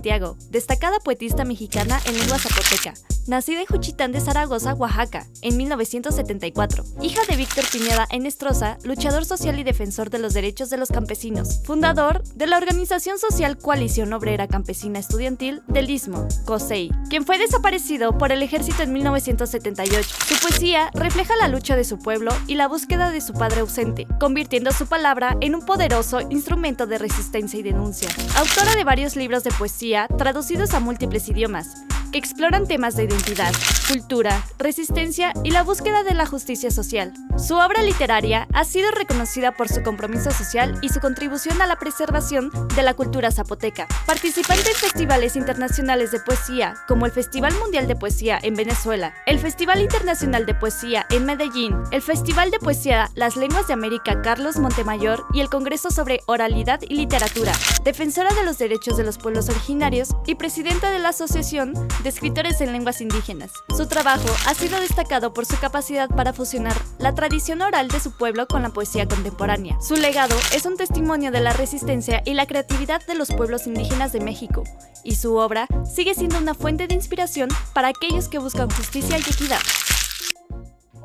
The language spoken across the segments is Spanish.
Santiago, destacada poetista mexicana en lengua zapoteca, nacida en Juchitán de Zaragoza, Oaxaca, en 1974. Hija de Víctor Pineda Enestrosa, luchador social y defensor de los derechos de los campesinos. Fundador de la organización social Coalición Obrera Campesina Estudiantil del Istmo, COSEI, quien fue desaparecido por el ejército en 1978. Su poesía refleja la lucha de su pueblo y la búsqueda de su padre ausente, convirtiendo su palabra en un poderoso instrumento de resistencia y denuncia. Autora de varios libros de poesía traducidos a múltiples idiomas, que exploran temas de identidad, cultura, resistencia y la búsqueda de la justicia social. Su obra literaria ha sido reconocida por su compromiso social y su contribución a la preservación de la cultura zapoteca. Participante en festivales internacionales de poesía, como el Festival Mundial de Poesía en Venezuela, el Festival Internacional de Poesía en Medellín, el Festival de Poesía Las Lenguas de América Carlos Montemayor y el Congreso sobre Oralidad y Literatura. Defensora de los derechos de los pueblos originarios y presidenta de la Asociación de Escritores en Lenguas Indígenas. Su trabajo ha sido destacado por su capacidad para fusionar la tradición oral de su pueblo con la poesía contemporánea. Su legado es un testimonio de la resistencia y la creatividad de los pueblos indígenas de México, y su obra sigue siendo una fuente de inspiración para aquellos que buscan justicia y equidad.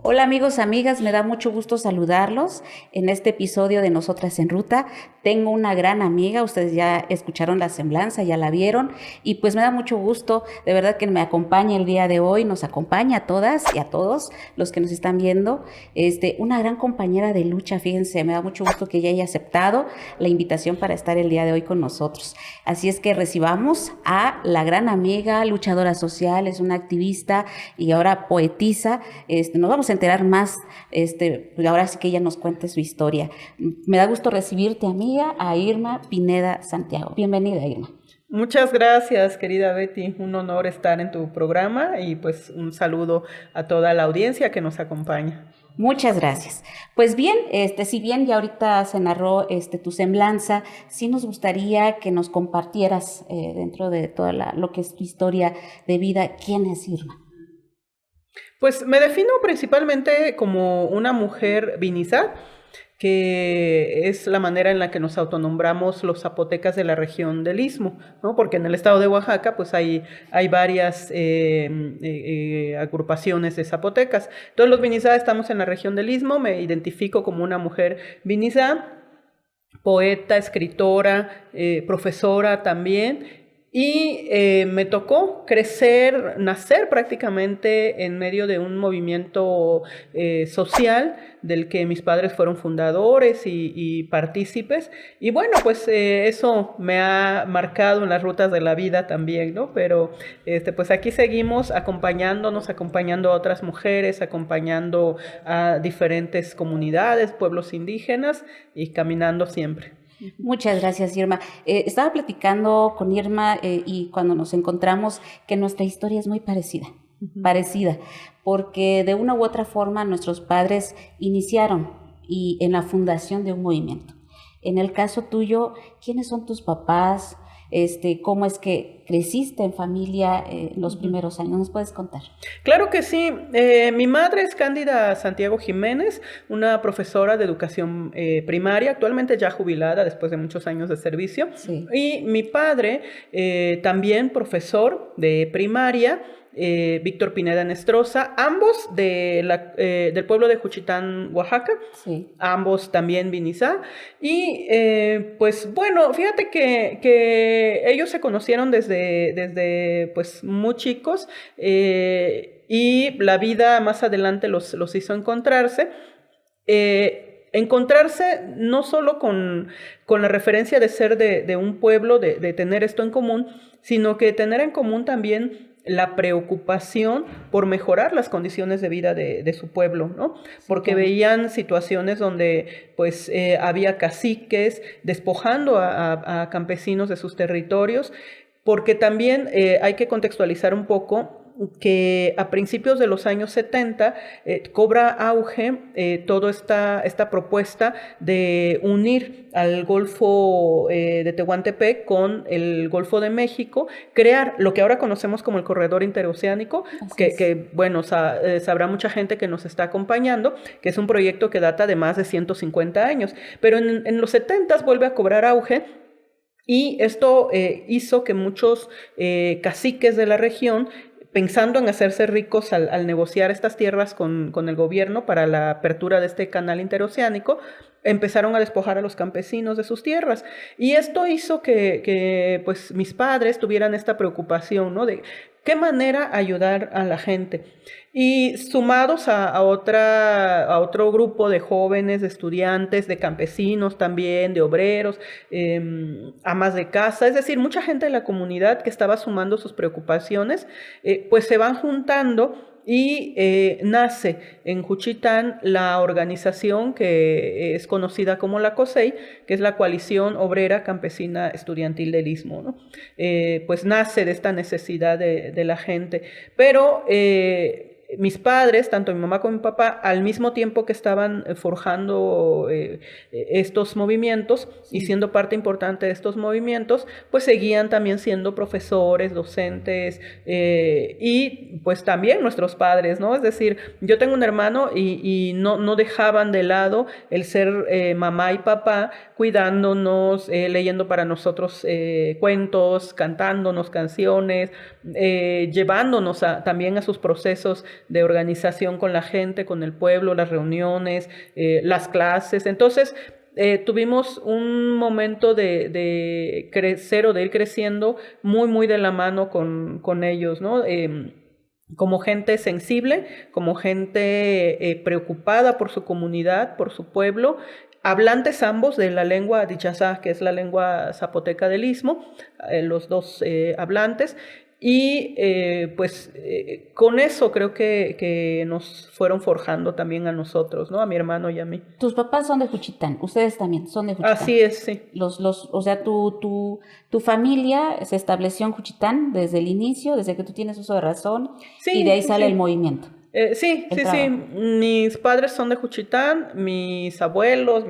Hola amigos, amigas, me da mucho gusto saludarlos en este episodio de Nosotras en Ruta. Tengo una gran amiga, ustedes ya escucharon la semblanza, ya la vieron, y pues me da mucho gusto, de verdad, que me acompañe el día de hoy, nos acompaña a todas y a todos los que nos están viendo, una gran compañera de lucha, fíjense, me da mucho gusto que ella haya aceptado la invitación para estar el día de hoy con nosotros. Así es que recibamos a la gran amiga, luchadora social, es una activista y ahora poetisa. Nos vamos a enterar más, ahora sí que ella nos cuente su historia. Me da gusto recibirte, amiga, a Irma Pineda Santiago. Bienvenida, Irma. Muchas gracias, querida Betty. Un honor estar en tu programa y pues un saludo a toda la audiencia que nos acompaña. Muchas gracias. Pues bien, si bien ya ahorita se narró tu semblanza, sí nos gustaría que nos compartieras dentro de toda lo que es tu historia de vida, ¿quién es Irma? Pues me defino principalmente como una mujer vinizá, que es la manera en la que nos autonombramos los zapotecas de la región del Istmo, ¿no? Porque en el estado de Oaxaca pues hay varias agrupaciones de zapotecas. Todos los vinizá estamos en la región del Istmo, me identifico como una mujer vinizá, poeta, escritora, profesora también. Y me tocó nacer prácticamente en medio de un movimiento social del que mis padres fueron fundadores y partícipes. Y bueno, pues eso me ha marcado en las rutas de la vida también, ¿no? Pero pues aquí seguimos acompañando a otras mujeres, acompañando a diferentes comunidades, pueblos indígenas y caminando siempre. Muchas gracias, Irma. Estaba platicando con Irma y cuando nos encontramos que nuestra historia es muy parecida, porque de una u otra forma nuestros padres iniciaron en la fundación de un movimiento. En el caso tuyo, ¿quiénes son tus papás? ¿Cómo es que creciste en familia los primeros años? ¿Nos puedes contar? Claro que sí. Mi madre es Cándida Santiago Jiménez, una profesora de educación primaria, actualmente ya jubilada después de muchos años de servicio. Sí. Y mi padre, también profesor de primaria, Víctor Pineda Enestrosa, ambos del pueblo de Juchitán, Oaxaca, sí. Ambos también vinizá, y pues bueno, fíjate que ellos se conocieron desde pues muy chicos, y la vida más adelante los hizo encontrarse no solo con la referencia de ser de un pueblo, de tener esto en común, sino que tener en común también la preocupación por mejorar las condiciones de vida de su pueblo, ¿no? Porque veían situaciones donde pues había caciques despojando a campesinos de sus territorios, porque también hay que contextualizar un poco que a principios de los años 70 cobra auge toda esta propuesta de unir al Golfo de Tehuantepec con el Golfo de México, crear lo que ahora conocemos como el Corredor Interoceánico, que bueno, sabrá mucha gente que nos está acompañando, que es un proyecto que data de más de 150 años, pero en los 70 vuelve a cobrar auge. Y esto hizo que muchos caciques de la región, pensando en hacerse ricos al negociar estas tierras con el gobierno para la apertura de este canal interoceánico, empezaron a despojar a los campesinos de sus tierras. Y esto hizo que pues mis padres tuvieran esta preocupación, ¿no? De qué manera ayudar a la gente. Y sumados a otro grupo de jóvenes, de estudiantes, de campesinos también, de obreros, amas de casa, es decir, mucha gente de la comunidad que estaba sumando sus preocupaciones, pues se van juntando y nace en Juchitán la organización que es conocida como la COSEI, que es la Coalición Obrera Campesina Estudiantil del Istmo, ¿no? Pues nace de esta necesidad de la gente. Pero mis padres, tanto mi mamá como mi papá, al mismo tiempo que estaban forjando estos movimientos y siendo parte importante de estos movimientos, pues seguían también siendo profesores, docentes y pues también nuestros padres, ¿no? Es decir, yo tengo un hermano y no dejaban de lado el ser mamá y papá, cuidándonos, leyendo para nosotros cuentos, cantándonos canciones, llevándonos también a sus procesos de organización con la gente, con el pueblo, las reuniones, las clases. Entonces, tuvimos un momento de crecer o de ir creciendo muy de la mano con ellos, ¿no? Como gente sensible, como gente preocupada por su comunidad, por su pueblo, hablantes ambos de la lengua dichazá, que es la lengua zapoteca del Istmo, los dos hablantes. Y con eso creo que nos fueron forjando también a nosotros, ¿no? A mi hermano y a mí. Tus papás son de Juchitán, ustedes también son de Juchitán. Así es, sí. O sea, tu familia se estableció en Juchitán desde el inicio, desde que tú tienes uso de razón, sí, y de ahí sale el movimiento. Sí. Mis padres son de Juchitán, mis abuelos,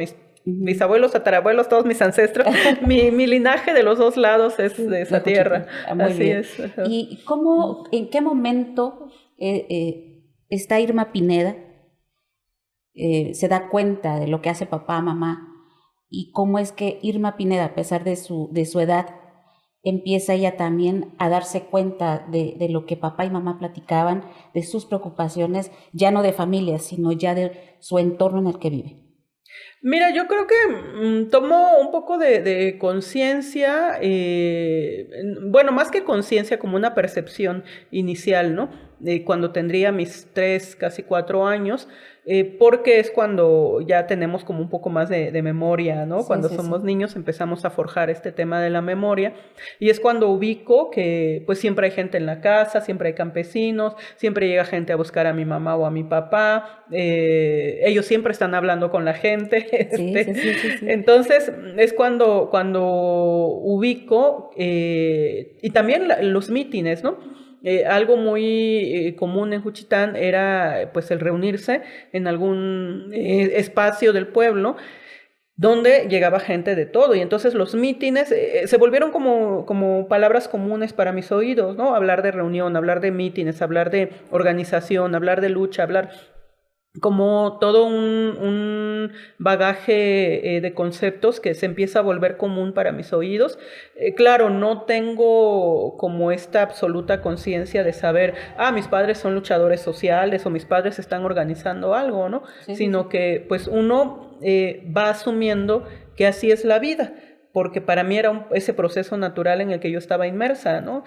mis abuelos, tatarabuelos, todos mis ancestros. mi linaje de los dos lados es de esa tierra. Así bien. es. ¿Y en qué momento está Irma Pineda? Se da cuenta de lo que hace papá, mamá, y cómo es que Irma Pineda, a pesar de su edad, empieza ella también a darse cuenta de lo que papá y mamá platicaban, de sus preocupaciones, ya no de familia, sino ya de su entorno en el que vive. Mira, yo creo que tomo un poco de conciencia, bueno, más que conciencia, como una percepción inicial, ¿no? Cuando tendría mis 3, casi 4 años, porque es cuando ya tenemos como un poco más de memoria, ¿no? Cuando somos niños empezamos a forjar este tema de la memoria, y es cuando ubico que pues siempre hay gente en la casa, siempre hay campesinos, siempre llega gente a buscar a mi mamá o a mi papá, ellos siempre están hablando con la gente. Entonces es cuando ubico, y también los mítines, ¿no? Algo muy común en Juchitán era pues el reunirse en algún espacio del pueblo donde llegaba gente de todo, y entonces los mítines se volvieron como palabras comunes para mis oídos, ¿no? Hablar de reunión, hablar de mítines, hablar de organización, hablar de lucha, hablar como todo un bagaje de conceptos que se empieza a volver común para mis oídos. Claro, no tengo como esta absoluta conciencia de saber, mis padres son luchadores sociales o mis padres están organizando algo, ¿no? Sino que pues uno va asumiendo que así es la vida, porque para mí era ese proceso natural en el que yo estaba inmersa, ¿no?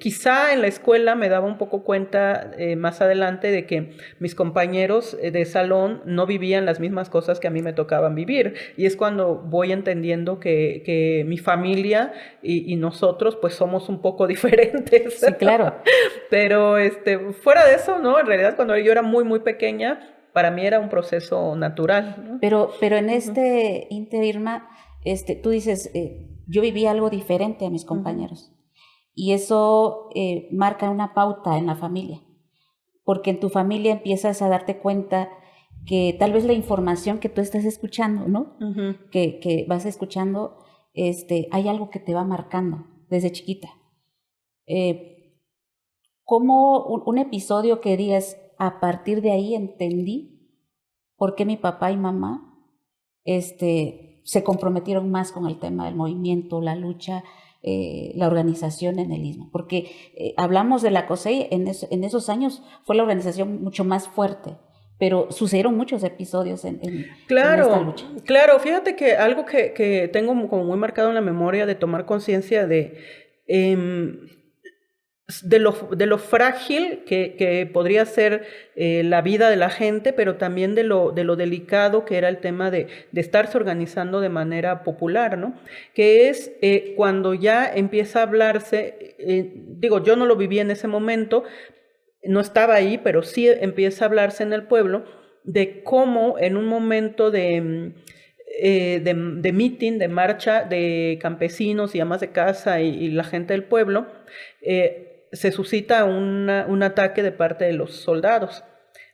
Quizá en la escuela me daba un poco cuenta más adelante de que mis compañeros de salón no vivían las mismas cosas que a mí me tocaban vivir, y es cuando voy entendiendo que mi familia y nosotros pues somos un poco diferentes. Sí, claro. Pero fuera de eso, ¿no? En realidad cuando yo era muy pequeña, para mí era un proceso natural, ¿no? Pero en este ínter, Irma, tú dices, yo viví algo diferente a mis compañeros, y eso marca una pauta en la familia, porque en tu familia empiezas a darte cuenta que tal vez la información que tú estás escuchando, ¿no? Que vas escuchando, hay algo que te va marcando desde chiquita. Como un episodio que digas, a partir de ahí entendí por qué mi papá y mamá se comprometieron más con el tema del movimiento, la lucha, la organización en el Istmo, porque hablamos de la COSEI, en esos años fue la organización mucho más fuerte, pero sucedieron muchos episodios en esta lucha. Claro, fíjate que algo que tengo como muy marcado en la memoria de tomar conciencia de lo frágil que podría ser la vida de la gente, pero también de lo delicado que era el tema de estarse organizando de manera popular, ¿no? Que es cuando ya empieza a hablarse, digo, yo no lo viví en ese momento, no estaba ahí, pero sí empieza a hablarse en el pueblo de cómo en un momento de meeting, de marcha de campesinos y amas de casa y la gente del pueblo, se suscita un ataque de parte de los soldados.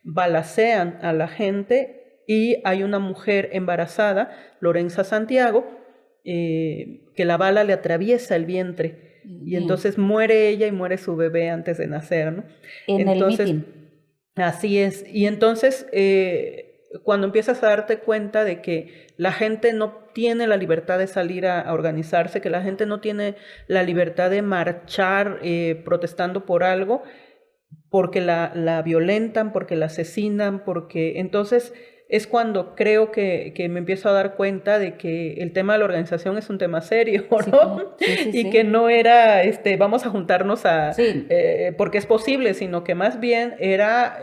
Balacean a la gente y hay una mujer embarazada, Lorenza Santiago, que la bala le atraviesa el vientre. Y entonces muere ella y muere su bebé antes de nacer, ¿no? Entonces, el meeting. Así es. Y entonces, cuando empiezas a darte cuenta de que la gente no tiene la libertad de salir a organizarse, que la gente no tiene la libertad de marchar protestando por algo, porque la violentan, porque la asesinan, porque entonces es cuando creo que me empiezo a dar cuenta de que el tema de la organización es un tema serio, ¿no? Y que no era, vamos a juntarnos porque es posible, sino que más bien era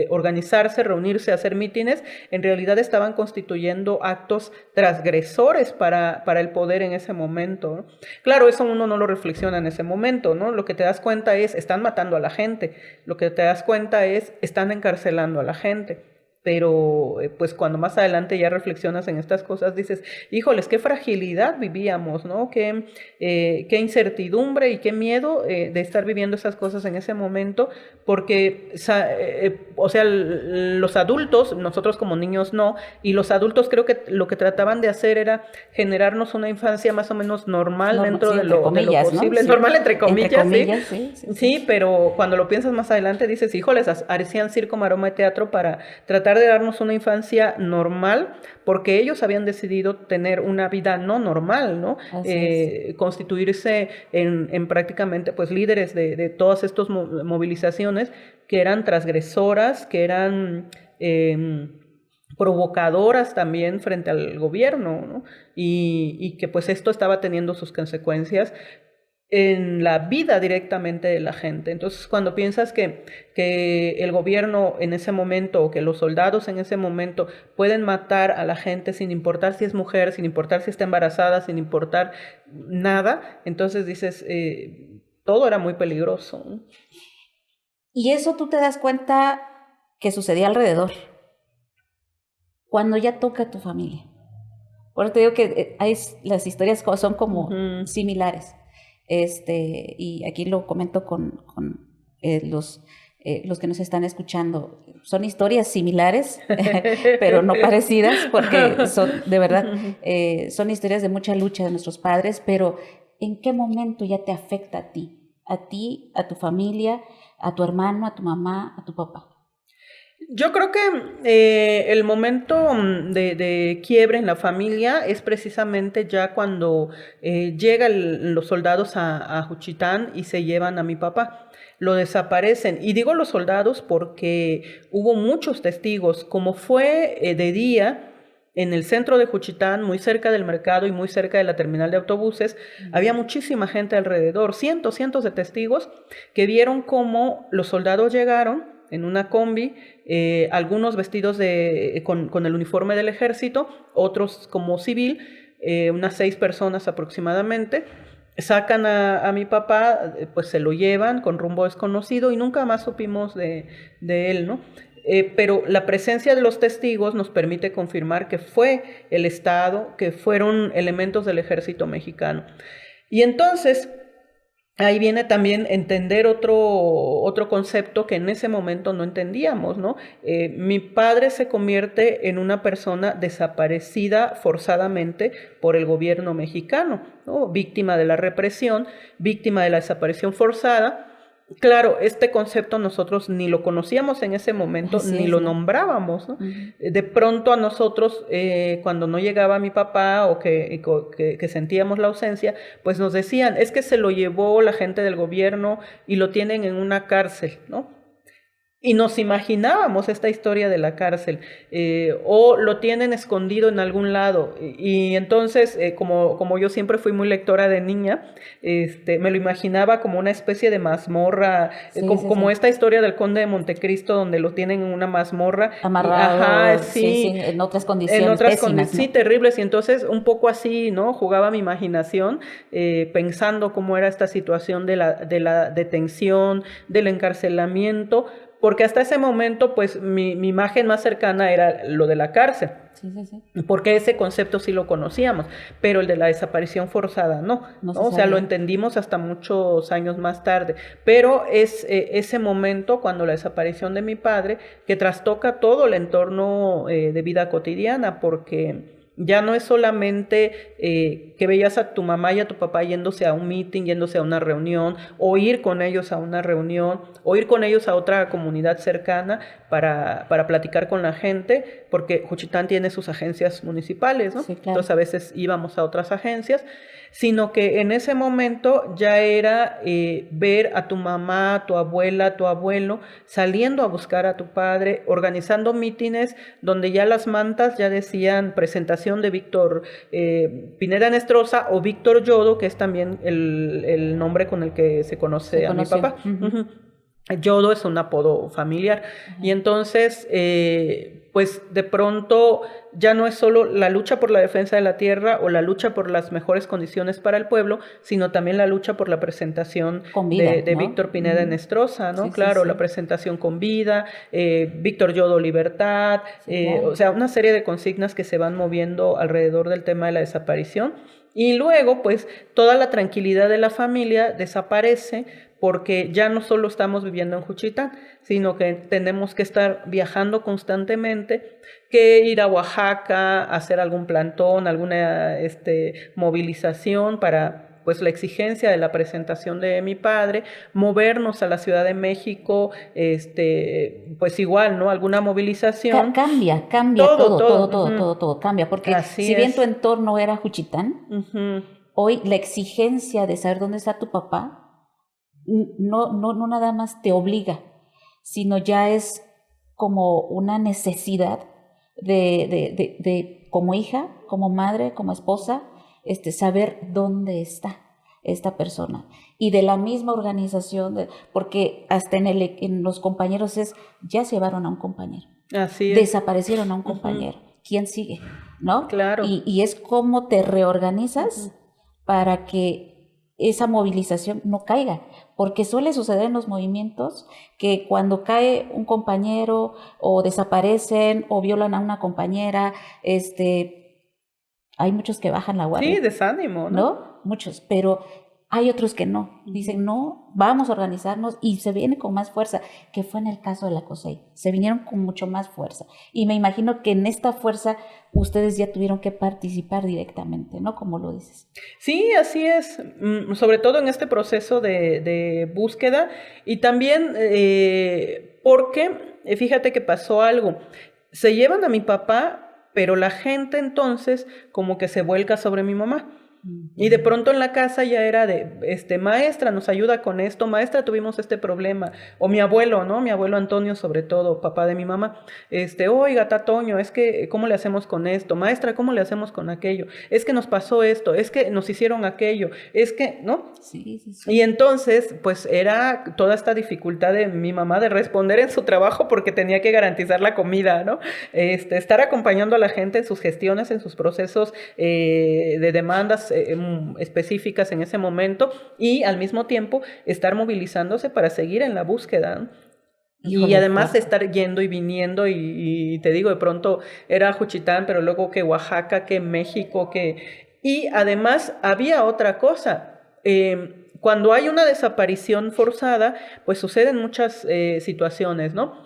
organizarse, reunirse, hacer mítines. En realidad estaban constituyendo actos transgresores para el poder en ese momento, ¿no? Claro, eso uno no lo reflexiona en ese momento, ¿no? Lo que te das cuenta es, están matando a la gente. Lo que te das cuenta es, están encarcelando a la gente. Pero pues cuando más adelante ya reflexionas en estas cosas, dices, híjoles, qué fragilidad vivíamos, ¿no? Qué incertidumbre y qué miedo de estar viviendo esas cosas en ese momento, porque, o sea, los adultos, nosotros como niños no, y los adultos creo que lo que trataban de hacer era generarnos una infancia más o menos normal dentro de lo posible, ¿no? Normal entre comillas, sí, pero cuando lo piensas más adelante dices, híjoles, hacían circo, maroma y teatro para tratar de darnos una infancia normal, porque ellos habían decidido tener una vida no normal, ¿no? Constituirse en prácticamente pues líderes de todas estas movilizaciones que eran transgresoras, que eran provocadoras también frente al gobierno, ¿no? Y que pues esto estaba teniendo sus consecuencias en la vida directamente de la gente. Entonces, cuando piensas que el gobierno en ese momento o que los soldados en ese momento pueden matar a la gente sin importar si es mujer, sin importar si está embarazada, sin importar nada, entonces dices, todo era muy peligroso, ¿no? Y eso tú te das cuenta que sucedía alrededor, cuando ya toca a tu familia. Por eso te digo que las historias son como similares. Y aquí lo comento con los que nos están escuchando. Son historias similares, pero no parecidas, porque son, de verdad, son historias de mucha lucha de nuestros padres, pero ¿en qué momento ya te afecta a ti, a tu familia, a tu hermano, a tu mamá, a tu papá? Yo creo que el momento de quiebre en la familia es precisamente ya cuando llegan los soldados a Juchitán y se llevan a mi papá. Lo desaparecen. Y digo los soldados porque hubo muchos testigos. Como fue de día, en el centro de Juchitán, muy cerca del mercado y muy cerca de la terminal de autobuses, había muchísima gente alrededor, cientos de testigos que vieron cómo los soldados llegaron en una combi, algunos vestidos con el uniforme del ejército, otros como civil, unas 6 personas aproximadamente. Sacan a mi papá, pues se lo llevan con rumbo desconocido y nunca más supimos de él, ¿no? Pero la presencia de los testigos nos permite confirmar que fue el Estado, que fueron elementos del ejército mexicano. Y entonces ahí viene también entender otro concepto que en ese momento no entendíamos, ¿no? Mi padre se convierte en una persona desaparecida forzadamente por el gobierno mexicano, ¿no? Víctima de la represión, víctima de la desaparición forzada, Claro, este concepto nosotros ni lo conocíamos en ese momento, Así ni es, lo ¿no? nombrábamos, ¿no? Ujú. De pronto a nosotros, cuando no llegaba mi papá o que sentíamos la ausencia, pues nos decían, es que se lo llevó la gente del gobierno y lo tienen en una cárcel, ¿no? Y nos imaginábamos esta historia de la cárcel, o lo tienen escondido en algún lado. Y entonces, como yo siempre fui muy lectora de niña, me lo imaginaba como una especie de mazmorra, Sí, sí, como sí. esta historia del Conde de Montecristo, donde lo tienen en una mazmorra. Y, ajá, Amarrado, sí, sí, sí, en otras en condiciones otras pésimas, condiciones, sí, ¿no? terribles. Y entonces, un poco así, ¿no? Jugaba mi imaginación, pensando cómo era esta situación de la detención, del encarcelamiento, porque hasta ese momento, pues, mi imagen más cercana era lo de la cárcel, Sí, sí, sí. porque ese concepto sí lo conocíamos, pero el de la desaparición forzada no, No ¿no? se O sea, lo sabía. entendimos hasta muchos años más tarde, pero es ese momento cuando la desaparición de mi padre, que trastoca todo el entorno de vida cotidiana, porque ya no es solamente que veías a tu mamá y a tu papá yéndose a un meeting, yéndose a una reunión, o ir con ellos a una reunión, o ir con ellos a otra comunidad cercana para platicar con la gente, porque Juchitán tiene sus agencias municipales, ¿no? Sí, claro. Entonces a veces íbamos a otras agencias, sino que en ese momento ya era ver a tu mamá, a tu abuela, a tu abuelo, saliendo a buscar a tu padre, organizando mítines donde ya las mantas ya decían presentación de Víctor Pineda Nestroza o Víctor Yodo, que es también el nombre con el que se Se conoce a mi conoció. papá. Ujú. Uh-huh. Yodo es un apodo familiar. Ajá. Y entonces, pues de pronto ya no es solo la lucha por la defensa de la tierra o la lucha por las mejores condiciones para el pueblo, sino también la lucha por la presentación Con vida, de ¿no? Víctor Pineda Nestroza, ¿no? Sí, sí, Claro, la sí. presentación con vida, Víctor Yodo Libertad, Sí, claro. o sea, una serie de consignas que se van moviendo alrededor del tema de la desaparición. Y luego, pues, toda la tranquilidad de la familia desaparece porque ya no solo estamos viviendo en Juchitán, sino que tenemos que estar viajando constantemente, que ir a Oaxaca, hacer algún plantón, alguna movilización para pues la exigencia de la presentación de mi padre, movernos a la Ciudad de México, pues igual, ¿no? Alguna movilización. Cambia Todo, todo, todo, todo. todo, Uh-huh. todo, todo cambia, porque Así si bien tu es. entorno era Juchitán, Uh-huh. hoy la exigencia de saber dónde está tu papá no nada más te obliga, sino ya es como una necesidad de como hija, como madre, como esposa, saber dónde está esta persona. Y de la misma organización, porque hasta en los compañeros ya se llevaron a un compañero. Así es. Desaparecieron a un compañero. Uh-huh. ¿Quién sigue? ¿No? Claro. Y es cómo te reorganizas uh-huh. para que esa movilización no caiga, porque suele suceder en los movimientos que cuando cae un compañero o desaparecen o violan a una compañera, hay muchos que bajan la guardia. Sí, desánimo, ¿no? Muchos, pero hay otros que no. Dicen, no, vamos a organizarnos y se viene con más fuerza, que fue en el caso de la COSEI. Se vinieron con mucho más fuerza. Y me imagino que en esta fuerza ustedes ya tuvieron que participar directamente, ¿no? Como lo dices. Sí, así es. Sobre todo en este proceso de búsqueda. Y también porque, fíjate que pasó algo. Se llevan a mi papá, pero la gente entonces como que se vuelca sobre mi mamá. Y de pronto en la casa ya era de, maestra, nos ayuda con esto, maestra, tuvimos este problema, o mi abuelo, ¿no? Mi abuelo Antonio, sobre todo, papá de mi mamá, oiga, Tatoño, es que, ¿cómo le hacemos con esto? Maestra, ¿cómo le hacemos con aquello? Es que nos pasó esto, es que nos hicieron aquello, es que, ¿no? Sí, sí, sí. Y entonces, pues era toda esta dificultad de mi mamá de responder en su trabajo porque tenía que garantizar la comida, ¿no? Estar acompañando a la gente en sus gestiones, en sus procesos de demandas específicas en ese momento y al mismo tiempo estar movilizándose para seguir en la búsqueda, ¿no? Híjole, y además estar yendo y viniendo y te digo, de pronto era Juchitán, pero luego que Oaxaca, que México, y además había otra cosa. Cuando hay una desaparición forzada, pues suceden muchas situaciones, ¿no?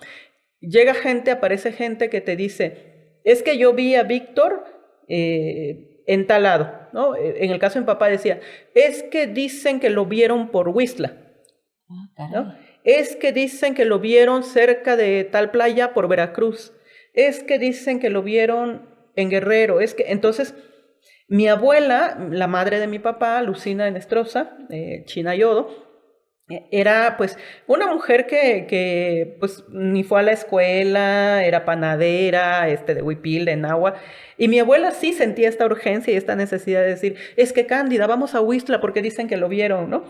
Llega gente, aparece gente que te dice, es que yo vi a Víctor en tal lado, ¿no? En el caso de mi papá decía, es que dicen que lo vieron por Huixtla. ¿no? Es que dicen que lo vieron cerca de tal playa por Veracruz. Es que dicen que lo vieron en Guerrero. Entonces, mi abuela, la madre de mi papá, Lucina Enestrosa, China Yodo, era pues una mujer que pues ni fue a la escuela, era panadera, de huipil, de Nahua. Y mi abuela sí sentía esta urgencia y esta necesidad de decir, es que Cándida, vamos a Huixtla porque dicen que lo vieron, ¿no?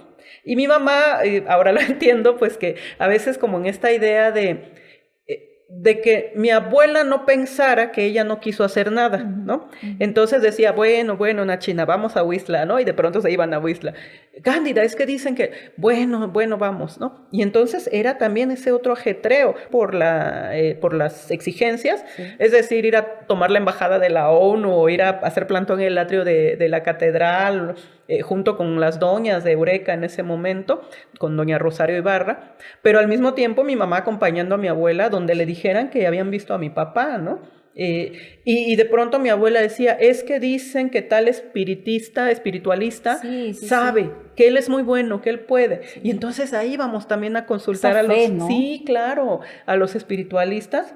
Y mi mamá, ahora lo entiendo, pues que a veces como en esta idea de que mi abuela no pensara que ella no quiso hacer nada, ¿no? Entonces decía, bueno, Nachina, vamos a Huixtla, ¿no? Y de pronto se iban a Huixtla. Cándida, es que dicen que, bueno, vamos, ¿no? Y entonces era también ese otro ajetreo por las exigencias, sí. Es decir, ir a tomar la embajada de la ONU o ir a hacer plantón en el atrio de la catedral, junto con las doñas de Eureka en ese momento, con doña Rosario Ibarra, pero al mismo tiempo mi mamá acompañando a mi abuela donde le dijeran que habían visto a mi papá, ¿no? Y de pronto mi abuela decía, es que dicen que tal espiritualista, sabe que él es muy bueno, que él puede. Sí. Y entonces ahí vamos también a consultar a los... Fe, ¿no? Sí, claro, a los espiritualistas,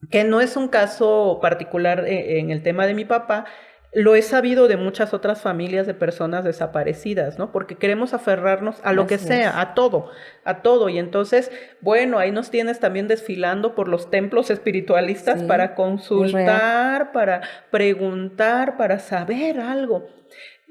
que no es un caso particular en el tema de mi papá. Lo he sabido de muchas otras familias de personas desaparecidas, ¿no? Porque queremos aferrarnos a lo que sea, a todo. Y entonces, bueno, ahí nos tienes también desfilando por los templos espiritualistas, sí, para consultar, para preguntar, para saber algo.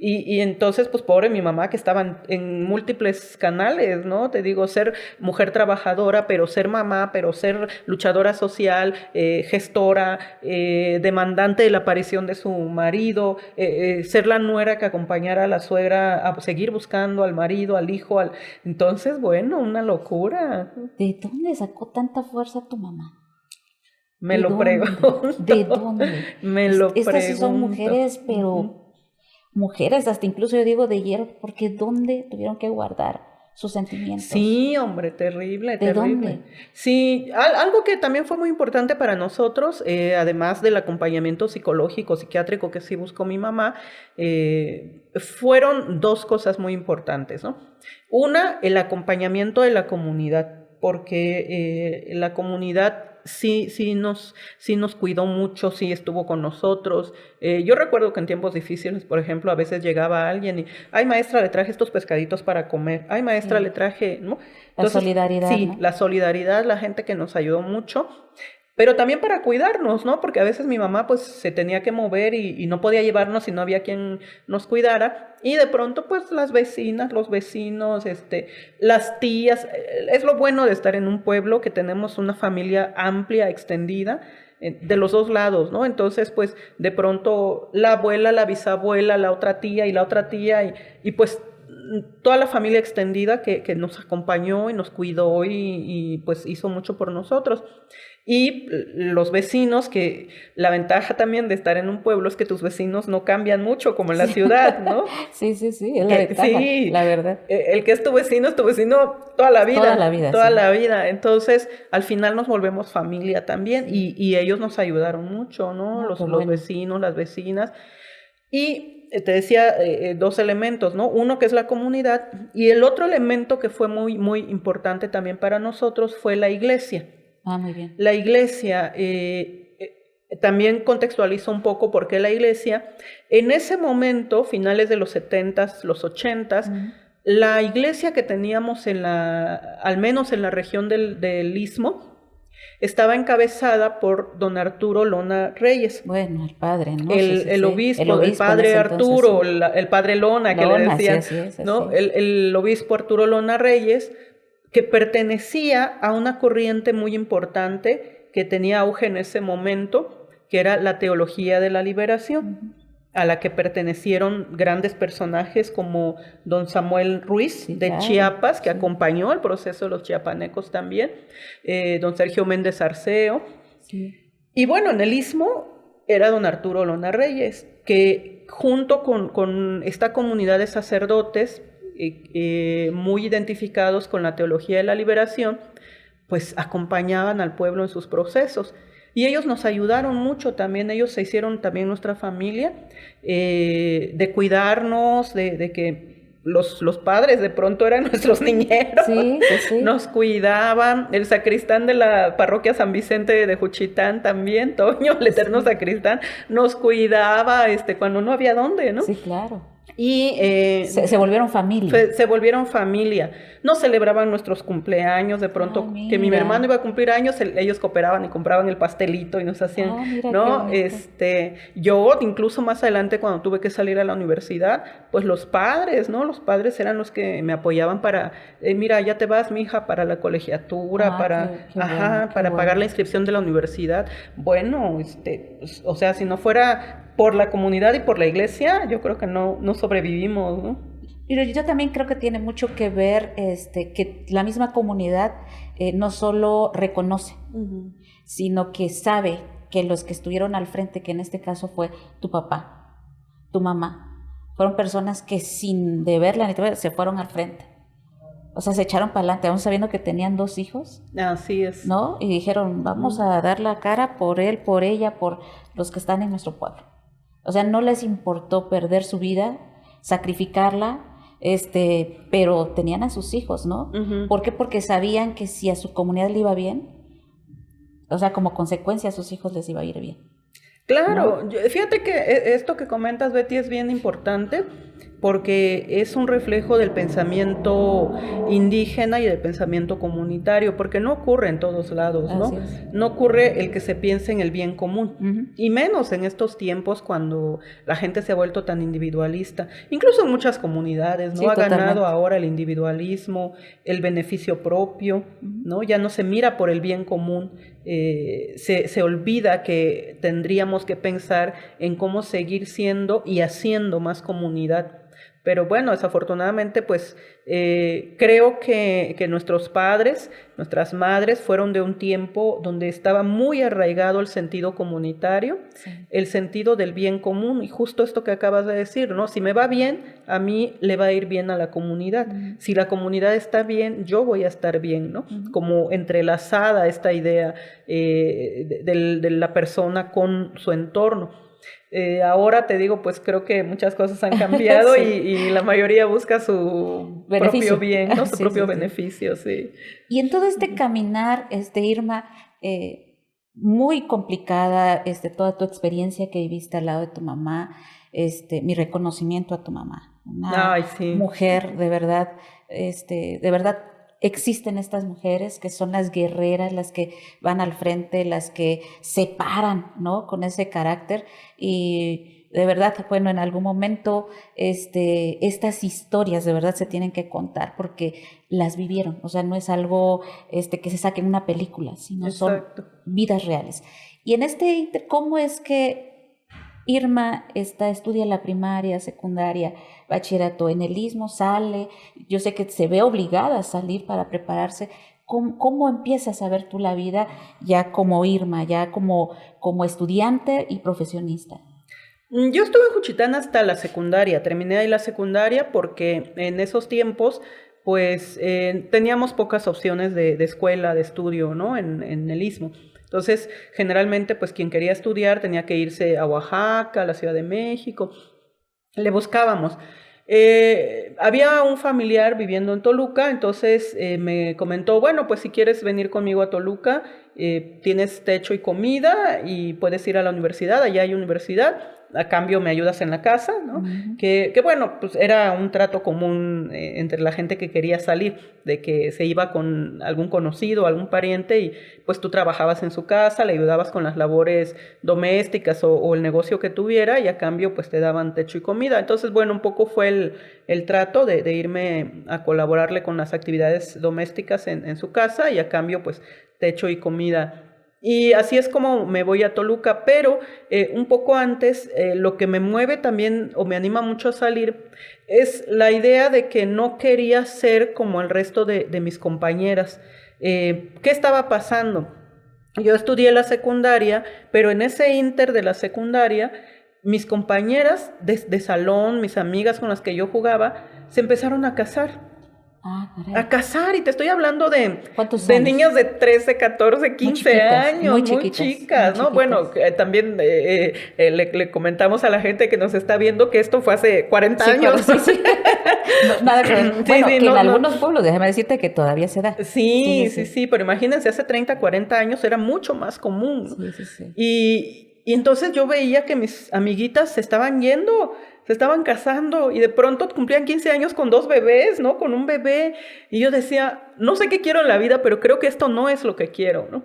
Y entonces, pues pobre mi mamá que estaba en múltiples canales, ¿no? Te digo, ser mujer trabajadora, pero ser mamá, pero ser luchadora social, gestora, demandante de la aparición de su marido, ser la nuera que acompañara a la suegra a seguir buscando al marido, al hijo. Entonces, bueno, una locura. ¿De dónde sacó tanta fuerza tu mamá? Me lo pregunto. ¿De dónde? Me lo pregunto. Estas sí son mujeres, pero... mujeres, hasta incluso yo digo de hierro, porque ¿dónde tuvieron que guardar sus sentimientos? Sí, hombre, terrible. ¿De dónde? Sí, algo que también fue muy importante para nosotros, además del acompañamiento psicológico, psiquiátrico que sí buscó mi mamá, fueron dos cosas muy importantes, ¿no? Una, el acompañamiento de la comunidad, porque la comunidad sí nos cuidó mucho, sí estuvo con nosotros. Yo recuerdo que en tiempos difíciles, por ejemplo, a veces llegaba alguien y, ay maestra, le traje estos pescaditos para comer, ay maestra, sí, le traje, ¿no? Entonces, la solidaridad. Sí, ¿no? La solidaridad, la gente que nos ayudó mucho. Pero también para cuidarnos, ¿no? Porque a veces mi mamá pues se tenía que mover y no podía llevarnos si no había quien nos cuidara. Y de pronto pues las vecinas, los vecinos, las tías. Es lo bueno de estar en un pueblo que tenemos una familia amplia, extendida, de los dos lados, ¿no? Entonces pues de pronto la abuela, la bisabuela, la otra tía y la otra tía y pues toda la familia extendida que nos acompañó y nos cuidó y pues hizo mucho por nosotros. Y los vecinos, que la ventaja también de estar en un pueblo es que tus vecinos no cambian mucho como en la ciudad, ¿no? Sí, es la ventaja, sí, la verdad. El que es tu vecino toda la vida. Toda la vida. Entonces, al final nos volvemos familia también y ellos nos ayudaron mucho, ¿no? Los vecinos, las vecinas. Y te decía dos elementos, ¿no? Uno que es la comunidad y el otro elemento que fue muy, muy importante también para nosotros fue la iglesia. Ah, muy bien. La iglesia, también contextualizo un poco por qué la iglesia. En ese momento, finales de los 70s, los 80s, la iglesia que teníamos al menos en la región del Istmo, estaba encabezada por don Arturo Lona Reyes. Bueno, el padre, ¿no? El obispo, el padre Arturo, entonces, el padre Lona, que le decían, ¿no? El obispo Arturo Lona Reyes, que pertenecía a una corriente muy importante que tenía auge en ese momento, que era la teología de la liberación, a la que pertenecieron grandes personajes como don Samuel Ruiz, sí, de Chiapas, que acompañó el proceso de los chiapanecos también, don Sergio Méndez Arceo. Sí. Y bueno, en el Istmo era don Arturo Lona Reyes, que junto con esta comunidad de sacerdotes, muy identificados con la teología de la liberación, pues acompañaban al pueblo en sus procesos. Y ellos nos ayudaron mucho también, ellos se hicieron también nuestra familia, de cuidarnos, de que los padres de pronto eran nuestros niñeros, sí, sí. Nos cuidaban, el sacristán de la parroquia San Vicente de Juchitán también, Toño, el eterno sacristán, nos cuidaba cuando no había dónde, ¿no? Sí, claro. Y se volvieron familia. Se volvieron familia. No celebraban nuestros cumpleaños, de pronto que mi hermano iba a cumplir años, ellos cooperaban y compraban el pastelito y nos hacían, ¿no? Yo incluso más adelante cuando tuve que salir a la universidad, pues los padres, ¿no? Los padres eran los que me apoyaban para, mira, ya te vas, mija, para la colegiatura, para pagar la inscripción de la universidad. Bueno, o sea, si no fuera por la comunidad y por la iglesia, yo creo que no sobrevivimos, ¿no? Pero yo también creo que tiene mucho que ver que la misma comunidad no solo reconoce, sino que sabe que los que estuvieron al frente, que en este caso fue tu papá, tu mamá, fueron personas que sin deberla ni temerla se fueron al frente. O sea, se echaron para adelante, aún sabiendo que tenían 2 hijos. Así es. ¿No? Y dijeron, vamos a dar la cara por él, por ella, por los que están en nuestro pueblo. O sea, no les importó perder su vida, sacrificarla, pero tenían a sus hijos, ¿no? ¿Por qué? Porque sabían que si a su comunidad le iba bien, o sea, como consecuencia a sus hijos les iba a ir bien. Claro, ¿no? Fíjate que esto que comentas, Betty, es bien importante porque es un reflejo del pensamiento indígena y del pensamiento comunitario, porque no ocurre en todos lados, ¿no? No ocurre el que se piense en el bien común, y menos en estos tiempos cuando la gente se ha vuelto tan individualista, incluso en muchas comunidades, ¿no? Sí, ha ganado ahora el individualismo, el beneficio propio, ¿no? Ya no se mira por el bien común, se olvida que tendríamos que pensar en cómo seguir siendo y haciendo más comunidad. Pero bueno, desafortunadamente, pues creo que nuestros padres, nuestras madres fueron de un tiempo donde estaba muy arraigado el sentido comunitario, el sentido del bien común, y justo esto que acabas de decir, ¿no? Si me va bien, a mí le va a ir bien a la comunidad. Si la comunidad está bien, yo voy a estar bien, ¿no? Como entrelazada esta idea de la persona con su entorno. Ahora te digo, pues creo que muchas cosas han cambiado y la mayoría busca su propio bien, ¿no? Su propio beneficio, sí. Y en todo este caminar, Irma, muy complicada, toda tu experiencia que viviste al lado de tu mamá, mi reconocimiento a tu mamá, una mujer de verdad, existen estas mujeres que son las guerreras, las que van al frente, las que se paran, ¿no? Con ese carácter, y de verdad, bueno, en algún momento estas historias de verdad se tienen que contar porque las vivieron, o sea, no es algo que se saque en una película, sino son vidas reales. Y en ¿cómo es que Irma estudia la primaria, secundaria, bachillerato en el Istmo, sale? Yo sé que se ve obligada a salir para prepararse. ¿Cómo empiezas a ver tú la vida ya como Irma, ya como estudiante y profesionista? Yo estuve en Juchitán hasta la secundaria, terminé ahí la secundaria porque en esos tiempos pues teníamos pocas opciones de escuela, de estudio, ¿no? En el Istmo. Entonces, generalmente, pues quien quería estudiar tenía que irse a Oaxaca, a la Ciudad de México. Le buscábamos. Había un familiar viviendo en Toluca, entonces me comentó, bueno, pues si quieres venir conmigo a Toluca, tienes techo y comida y puedes ir a la universidad, allá hay universidad. A cambio me ayudas en la casa, ¿no? Que bueno, pues era un trato común entre la gente que quería salir, de que se iba con algún conocido, algún pariente, y pues tú trabajabas en su casa, le ayudabas con las labores domésticas o el negocio que tuviera, y a cambio pues te daban techo y comida. Entonces, bueno, un poco fue el trato de irme a colaborarle con las actividades domésticas en su casa, y a cambio pues techo y comida. Y así es como me voy a Toluca, pero un poco antes, lo que me mueve también o me anima mucho a salir es la idea de que no quería ser como el resto de mis compañeras. ¿Qué estaba pasando? Yo estudié la secundaria, pero en ese inter de la secundaria, mis compañeras de salón, mis amigas con las que yo jugaba, se empezaron a casar. A casar, y te estoy hablando de niñas de 13, 14, 15 años, muy chicas, ¿no? Bueno, también le comentamos a la gente que nos está viendo que esto fue hace 40 años. Nada que ver. Sí, Bueno, sí, que no, en no. algunos pueblos, déjame decirte que todavía se da. Sí, pero imagínense, hace 30, 40 años era mucho más común, ¿no? Sí. Y entonces yo veía que mis amiguitas se estaban yendo, se estaban casando y de pronto cumplían 15 años con 2 bebés, ¿no? Con un bebé. Y yo decía, no sé qué quiero en la vida, pero creo que esto no es lo que quiero, ¿no?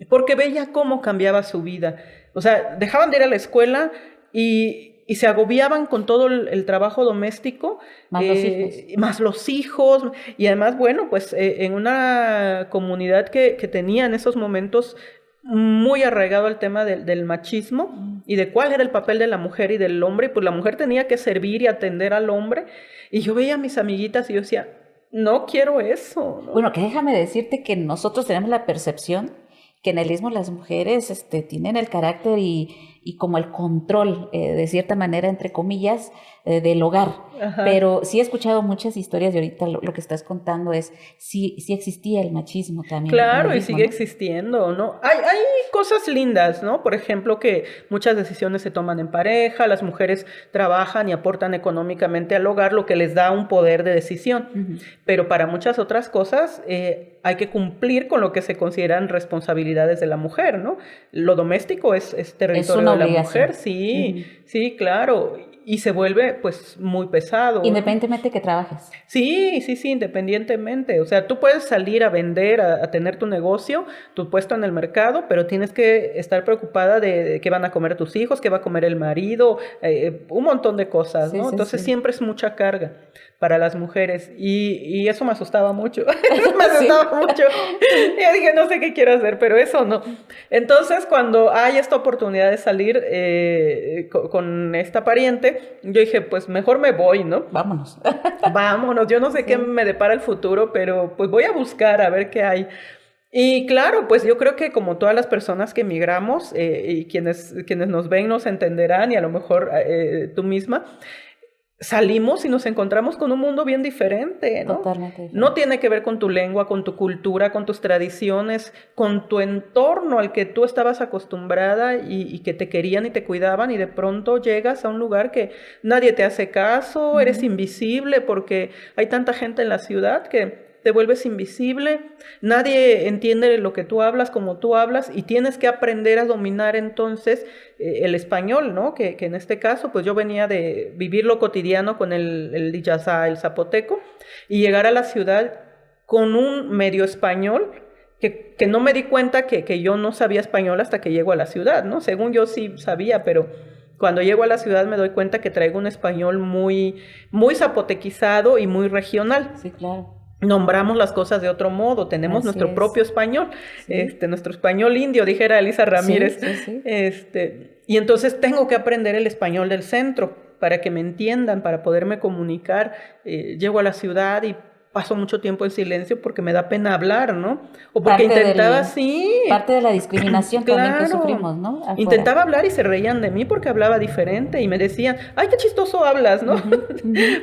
Porque veía cómo cambiaba su vida. O sea, dejaban de ir a la escuela y se agobiaban con todo el trabajo doméstico. Más los hijos. Más los hijos. Y además, bueno, pues en una comunidad que tenía en esos momentos muy arraigado al tema del machismo y de cuál era el papel de la mujer y del hombre, y pues la mujer tenía que servir y atender al hombre, y yo veía a mis amiguitas y yo decía, no quiero eso, ¿no? Bueno, que déjame decirte que nosotros tenemos la percepción que en el Istmo las mujeres tienen el carácter y como el control, de cierta manera, entre comillas, del hogar. Ajá. Pero sí he escuchado muchas historias y ahorita lo que estás contando es, sí existía el machismo también. Claro, y sigue ¿no? existiendo, ¿no? Hay cosas lindas, ¿no? Por ejemplo, que muchas decisiones se toman en pareja, las mujeres trabajan y aportan económicamente al hogar, lo que les da un poder de decisión. Uh-huh. Pero para muchas otras cosas hay que cumplir con lo que se consideran responsabilidades de la mujer, ¿no? Lo doméstico es territorio de la mujer, sí, uh-huh. Sí, claro. Y se vuelve, pues, muy pesado. Independientemente de que trabajes. Sí, independientemente. O sea, tú puedes salir a vender, a tener tu negocio, tu puesto en el mercado, pero tienes que estar preocupada de qué van a comer tus hijos, qué va a comer el marido, un montón de cosas, ¿no? Entonces siempre es mucha carga para las mujeres. Y eso me asustaba mucho. Me asustaba mucho. Y yo dije, no sé qué quiero hacer, pero eso no. Entonces, cuando hay esta oportunidad de salir con esta pariente, yo dije, pues mejor me voy, ¿no? Vámonos. Vámonos, yo no sé qué me depara el futuro, pero pues voy a buscar a ver qué hay. Y claro, pues yo creo que como todas las personas que emigramos, y quienes nos ven nos entenderán, y a lo mejor tú misma, salimos y nos encontramos con un mundo bien diferente, ¿no? Totalmente diferente. No tiene que ver con tu lengua, con tu cultura, con tus tradiciones, con tu entorno al que tú estabas acostumbrada y que te querían y te cuidaban, y de pronto llegas a un lugar que nadie te hace caso, eres invisible porque hay tanta gente en la ciudad que te vuelves invisible, nadie entiende lo que tú hablas como tú hablas, y tienes que aprender a dominar entonces el español, ¿no? Que en este caso, pues yo venía de vivir lo cotidiano con el Diyasá, el zapoteco, y llegar a la ciudad con un medio español que no me di cuenta que yo no sabía español hasta que llego a la ciudad, ¿no? Según yo sí sabía, pero cuando llego a la ciudad me doy cuenta que traigo un español muy, muy zapotequizado y muy regional. Sí, claro. Nombramos las cosas de otro modo, tenemos nuestro propio español, nuestro español indio, dijera Elisa Ramírez. Sí. Y entonces tengo que aprender el español del centro para que me entiendan, para poderme comunicar. Llego a la ciudad y paso mucho tiempo en silencio porque me da pena hablar, ¿no? O porque intentaba, parte de la discriminación también que sufrimos, ¿no? Afuera. Intentaba hablar y se reían de mí porque hablaba diferente y me decían, ¡ay, qué chistoso hablas!, ¿no?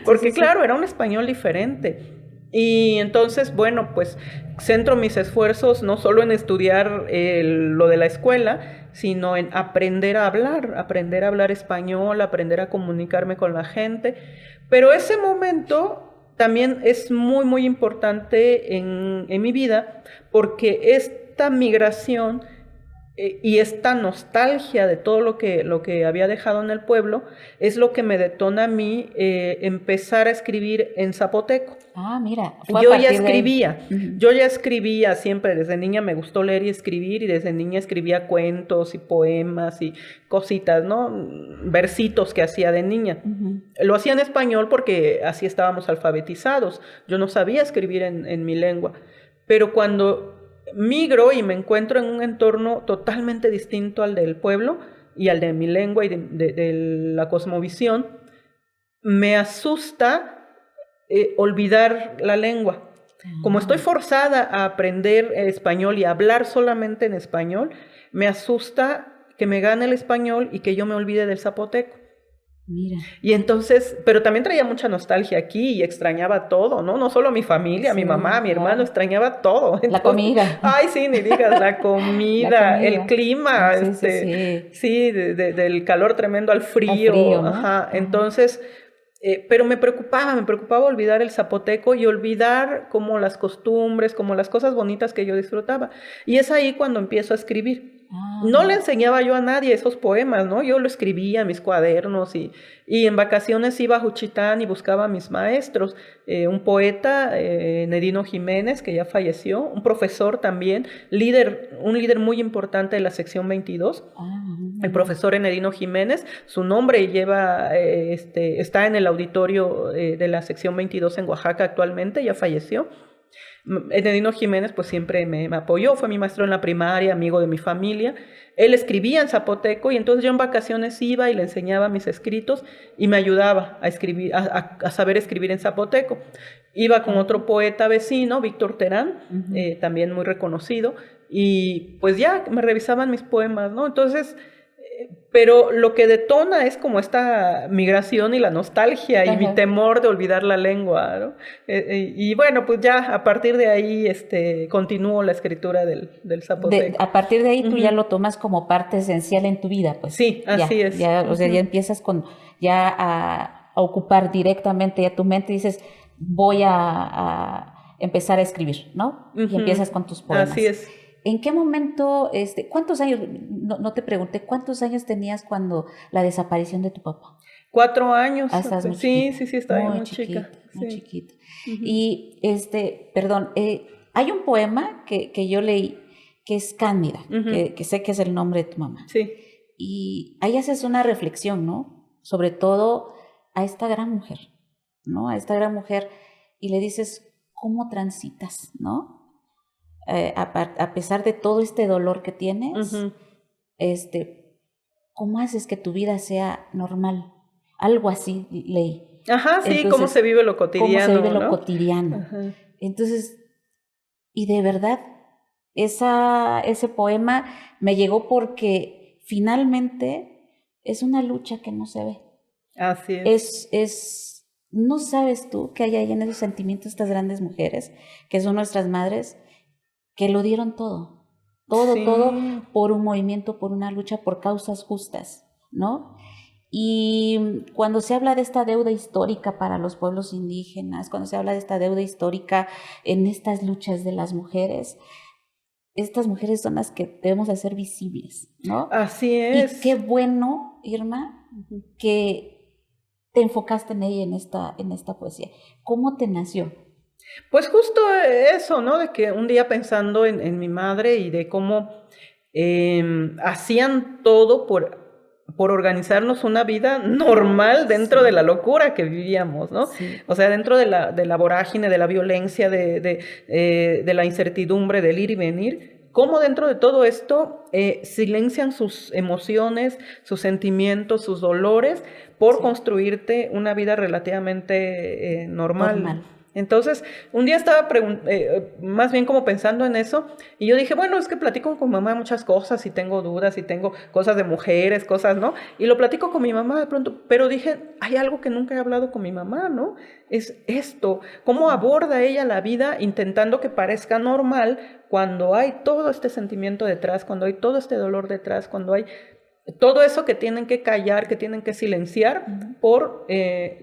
Porque claro, era un español diferente. Y entonces, bueno, pues centro mis esfuerzos no solo en estudiar lo de la escuela, sino en aprender a hablar español, aprender a comunicarme con la gente. Pero ese momento también es muy, muy importante en mi vida, porque esta migración y esta nostalgia de todo lo que había dejado en el pueblo es lo que me detona a mí empezar a escribir en zapoteco. Ah, mira. Yo ya escribía siempre, desde niña me gustó leer y escribir, y desde niña escribía cuentos y poemas y cositas, ¿no? Versitos que hacía de niña. Lo hacía en español porque así estábamos alfabetizados. Yo no sabía escribir en mi lengua, pero cuando migro y me encuentro en un entorno totalmente distinto al del pueblo y al de mi lengua y de la cosmovisión, me asusta olvidar la lengua. Como estoy forzada a aprender español y a hablar solamente en español, me asusta que me gane el español y que yo me olvide del zapoteco. Mira. Y entonces, pero también traía mucha nostalgia aquí y extrañaba todo, ¿no? No solo a mi familia, a mi mamá, a mi hermano, extrañaba todo. Entonces, la comida. Ay, sí, ni digas, la comida, el clima, sí. Del calor tremendo al frío. ¿no? Ajá. Entonces, Pero me preocupaba olvidar el zapoteco y olvidar como las costumbres, como las cosas bonitas que yo disfrutaba. Y es ahí cuando empiezo a escribir. No le enseñaba yo a nadie esos poemas, ¿no? Yo lo escribía en mis cuadernos y en vacaciones iba a Juchitán y buscaba a mis maestros. Un poeta, Nedino Jiménez, que ya falleció, un profesor también, un líder muy importante de la sección 22, el profesor Nedino Jiménez. Su nombre está en el auditorio de la sección 22 en Oaxaca actualmente, ya falleció. Nedino Jiménez pues siempre me apoyó, fue mi maestro en la primaria, amigo de mi familia. Él escribía en zapoteco y entonces yo en vacaciones iba y le enseñaba mis escritos y me ayudaba a escribir, a saber escribir en zapoteco. Iba con otro poeta vecino, Víctor Terán, también muy reconocido, y pues ya me revisaban mis poemas, ¿no? Entonces, pero lo que detona es como esta migración y la nostalgia y mi temor de olvidar la lengua, ¿no? Y bueno, pues ya a partir de ahí continúo la escritura del zapoteco. A partir de ahí tú ya lo tomas como parte esencial en tu vida, pues. Sí, así es. O sea, ya empiezas a ocupar directamente ya tu mente y dices, voy a empezar a escribir, ¿no? Y empiezas con tus poemas. Así es. ¿En qué momento, cuántos años, no te pregunté, cuántos años tenías cuando la desaparición de tu papá? 4 años. Estás muy sí, chiquita. sí, estaba muy chica. Muy chiquita. Y, perdón, hay un poema que yo leí que es Cándida, que sé que es el nombre de tu mamá. Sí. Y ahí haces una reflexión, ¿no? Sobre todo a esta gran mujer, ¿no? A esta gran mujer y le dices, ¿cómo transitas, no? A pesar de todo este dolor que tienes, ¿cómo haces que tu vida sea normal? Algo así leí. Ajá, sí, entonces, cómo se vive lo cotidiano. Cómo se vive lo cotidiano. Entonces, y de verdad, ese poema me llegó porque finalmente es una lucha que no se ve. Así es. No sabes tú que hay ahí en esos sentimientos estas grandes mujeres, que son nuestras madres, que lo dieron todo por un movimiento, por una lucha, por causas justas, ¿no? Y cuando se habla de esta deuda histórica para los pueblos indígenas, cuando se habla de esta deuda histórica en estas luchas de las mujeres, estas mujeres son las que debemos hacer visibles, ¿no? Así es. Y qué bueno, Irma, que te enfocaste en ella, en esta poesía. ¿Cómo te nació? Pues justo eso, ¿no? De que un día pensando en mi madre y de cómo hacían todo por organizarnos una vida normal dentro de la locura que vivíamos, ¿no? Sí. O sea, dentro de la vorágine, de la violencia, de la incertidumbre, del ir y venir, cómo dentro de todo esto silencian sus emociones, sus sentimientos, sus dolores, por construirte una vida relativamente normal. Entonces, un día estaba más bien como pensando en eso, y yo dije, bueno, es que platico con mamá muchas cosas, y tengo dudas, y tengo cosas de mujeres, cosas, ¿no? Y lo platico con mi mamá de pronto, pero dije, hay algo que nunca he hablado con mi mamá, ¿no? Es esto, cómo aborda ella la vida intentando que parezca normal cuando hay todo este sentimiento detrás, cuando hay todo este dolor detrás, cuando hay todo eso que tienen que callar, que tienen que silenciar por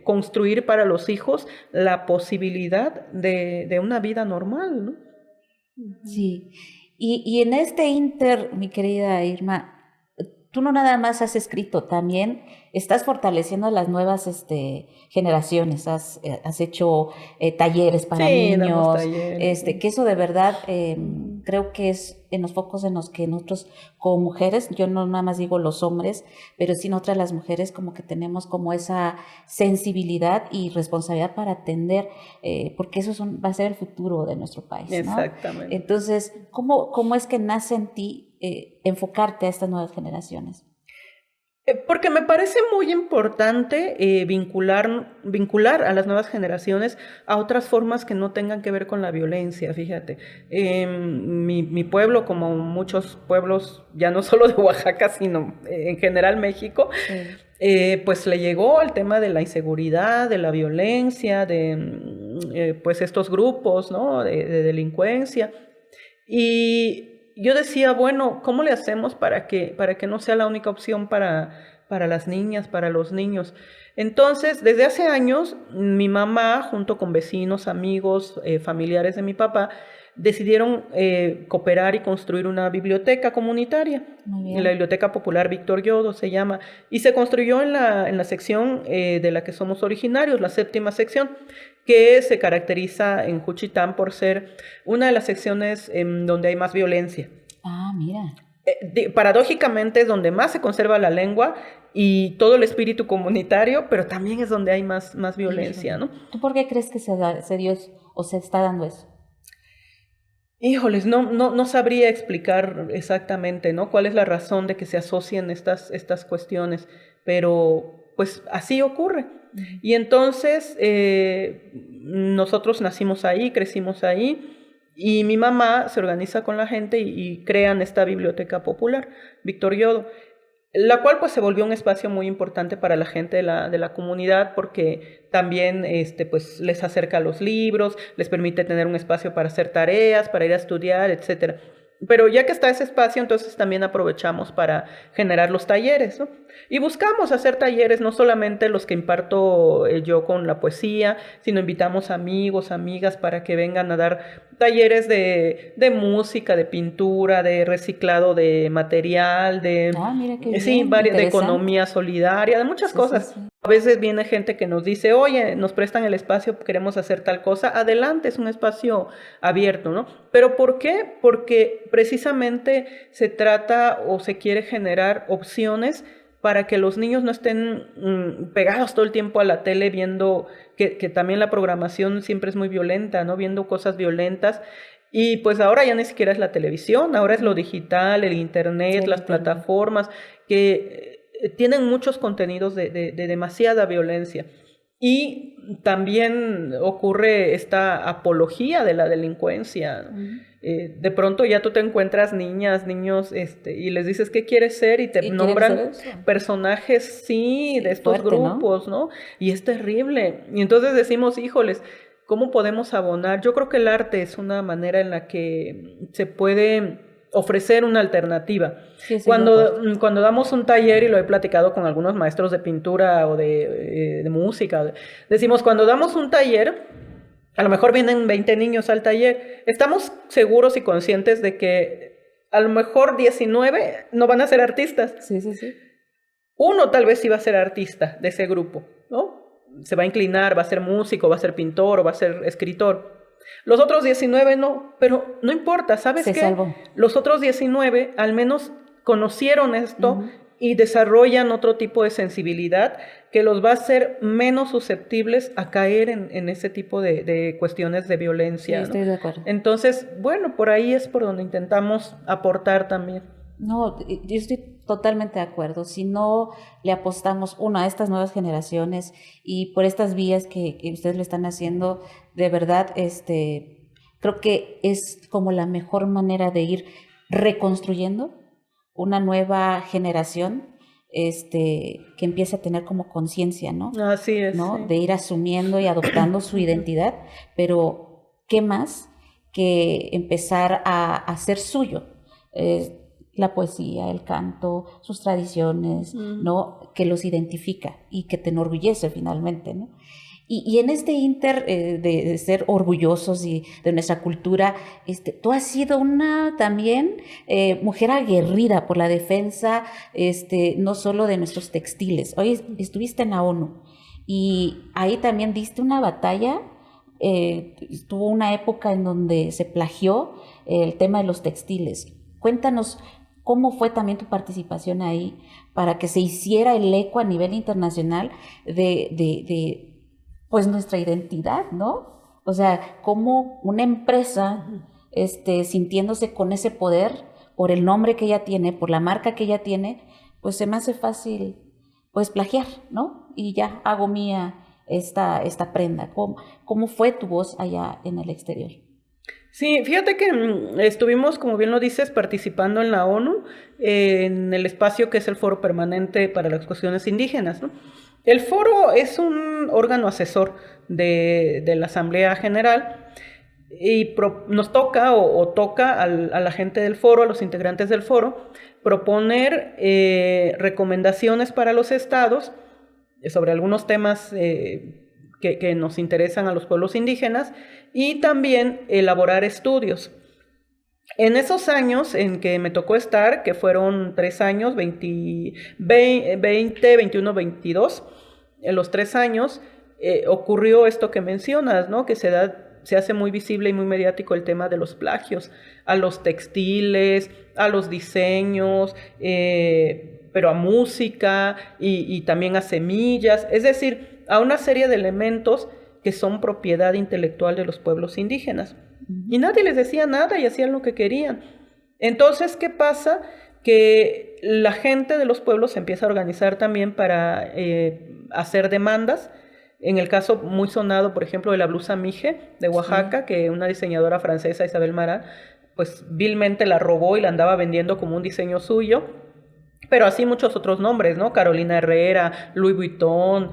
construir para los hijos la posibilidad de una vida normal, ¿no? Sí, y en este mi querida Irma, tú no nada más has escrito, también estás fortaleciendo a las nuevas generaciones, has hecho talleres para niños, talleres. Que eso de verdad creo que es en los focos en los que nosotros como mujeres, yo no nada más digo los hombres, pero sí nosotras las mujeres como que tenemos como esa sensibilidad y responsabilidad para atender, porque eso va a ser el futuro de nuestro país, ¿no? Exactamente. Entonces, ¿cómo es que nace en ti enfocarte a estas nuevas generaciones? Porque me parece muy importante vincular a las nuevas generaciones a otras formas que no tengan que ver con la violencia, fíjate. Mi pueblo, como muchos pueblos, ya no solo de Oaxaca, sino en general México, pues le llegó el tema de la inseguridad, de la violencia, de pues estos grupos, ¿no? de delincuencia. Y yo decía, bueno, ¿cómo le hacemos para que no sea la única opción para para las niñas, para los niños. Entonces, desde hace años, mi mamá, junto con vecinos, amigos, familiares de mi papá, decidieron cooperar y construir una biblioteca comunitaria. La Biblioteca Popular Víctor Yodo se llama, y se construyó en la sección de la que somos originarios, la 7ª sección, que se caracteriza en Juchitán por ser una de las secciones donde hay más violencia. Ah, mira. Paradójicamente es donde más se conserva la lengua y todo el espíritu comunitario, pero también es donde hay más violencia, ¿no? ¿Tú por qué crees que se dio eso, o se está dando eso? Híjoles, no sabría explicar exactamente, ¿no? Cuál es la razón de que se asocien estas cuestiones, pero pues así ocurre. Y entonces nosotros nacimos ahí, crecimos ahí, y mi mamá se organiza con la gente y crean esta biblioteca popular, Víctor Yodo, la cual pues se volvió un espacio muy importante para la gente de la comunidad, porque también pues les acerca los libros, les permite tener un espacio para hacer tareas, para ir a estudiar, etcétera. Pero ya que está ese espacio, entonces también aprovechamos para generar los talleres, ¿no? Y buscamos hacer talleres, no solamente los que imparto yo con la poesía, sino invitamos amigos, amigas para que vengan a dar talleres de música, de pintura, de reciclado de material, mira qué sí, bien, de economía solidaria, de muchas cosas. Sí. A veces viene gente que nos dice, oye, nos prestan el espacio, queremos hacer tal cosa. Adelante, es un espacio abierto, ¿no? ¿Pero por qué? Porque precisamente se trata o se quiere generar opciones para que los niños no estén pegados todo el tiempo a la tele viendo que también la programación siempre es muy violenta, ¿no? Viendo cosas violentas. Y pues ahora ya ni siquiera es la televisión, ahora es lo digital, el internet, sí, las plataformas, que tienen muchos contenidos de demasiada violencia. Y también ocurre esta apología de la delincuencia. De pronto ya tú te encuentras niñas, niños, y les dices qué quieres ser y te nombran personajes, sí, de estos fuerte, grupos, ¿no? Y es terrible. Y entonces decimos, híjoles, ¿cómo podemos abonar? Yo creo que el arte es una manera en la que se puede ofrecer una alternativa. Sí, cuando damos un taller, y lo he platicado con algunos maestros de pintura o de música, decimos, cuando damos un taller, a lo mejor vienen 20 niños al taller, estamos seguros y conscientes de que a lo mejor 19 no van a ser artistas. Sí. Uno tal vez sí va a ser artista de ese grupo, ¿no? Se va a inclinar, va a ser músico, va a ser pintor o va a ser escritor. Los otros 19 no, pero no importa, ¿sabes qué? Salvó. Los otros 19 al menos conocieron esto y desarrollan otro tipo de sensibilidad que los va a hacer menos susceptibles a caer en ese tipo de cuestiones de violencia. Sí, estoy de acuerdo. Entonces, bueno, por ahí es por donde intentamos aportar también. No, yo estoy totalmente de acuerdo. Si no le apostamos, a estas nuevas generaciones y por estas vías que ustedes lo están haciendo, de verdad, creo que es como la mejor manera de ir reconstruyendo una nueva generación que empiece a tener como conciencia, ¿no? Así es. ¿no? Sí. De ir asumiendo y adoptando su identidad, pero ¿qué más que empezar a hacer suyo? La poesía, el canto, sus tradiciones, ¿no? Que los identifica y que te enorgullece finalmente, ¿no? Y en este inter de ser orgullosos y de nuestra cultura, tú has sido una también mujer aguerrida por la defensa, no solo de nuestros textiles. Hoy estuviste en la ONU y ahí también diste una batalla. Tuvo una época en donde se plagió el tema de los textiles. Cuéntanos cómo fue también tu participación ahí para que se hiciera el eco a nivel internacional de pues nuestra identidad, ¿no? O sea, cómo una empresa sintiéndose con ese poder por el nombre que ella tiene, por la marca que ella tiene, pues se me hace fácil pues plagiar, ¿no? Y ya hago mía esta prenda. ¿Cómo fue tu voz allá en el exterior? Sí, fíjate que estuvimos, como bien lo dices, participando en la ONU, en el espacio que es el Foro Permanente para las Cuestiones Indígenas, ¿no? El foro es un órgano asesor de la Asamblea General y nos toca o toca a la gente del foro, a los integrantes del foro, proponer recomendaciones para los estados sobre algunos temas que nos interesan a los pueblos indígenas y también elaborar estudios. En esos años en que me tocó estar, que fueron 3 años, 20, 21, 22, en los 3 años ocurrió esto que mencionas, ¿no? Que se hace muy visible y muy mediático el tema de los plagios a los textiles, a los diseños, pero a música y también a semillas, es decir, a una serie de elementos que son propiedad intelectual de los pueblos indígenas. Y nadie les decía nada y hacían lo que querían. Entonces, ¿qué pasa? Que la gente de los pueblos se empieza a organizar también para hacer demandas. En el caso muy sonado, por ejemplo, de la blusa Mije de Oaxaca, sí, que una diseñadora francesa, Isabel Marant, pues vilmente la robó y la andaba vendiendo como un diseño suyo. Pero así muchos otros nombres, ¿no? Carolina Herrera, Louis Vuitton,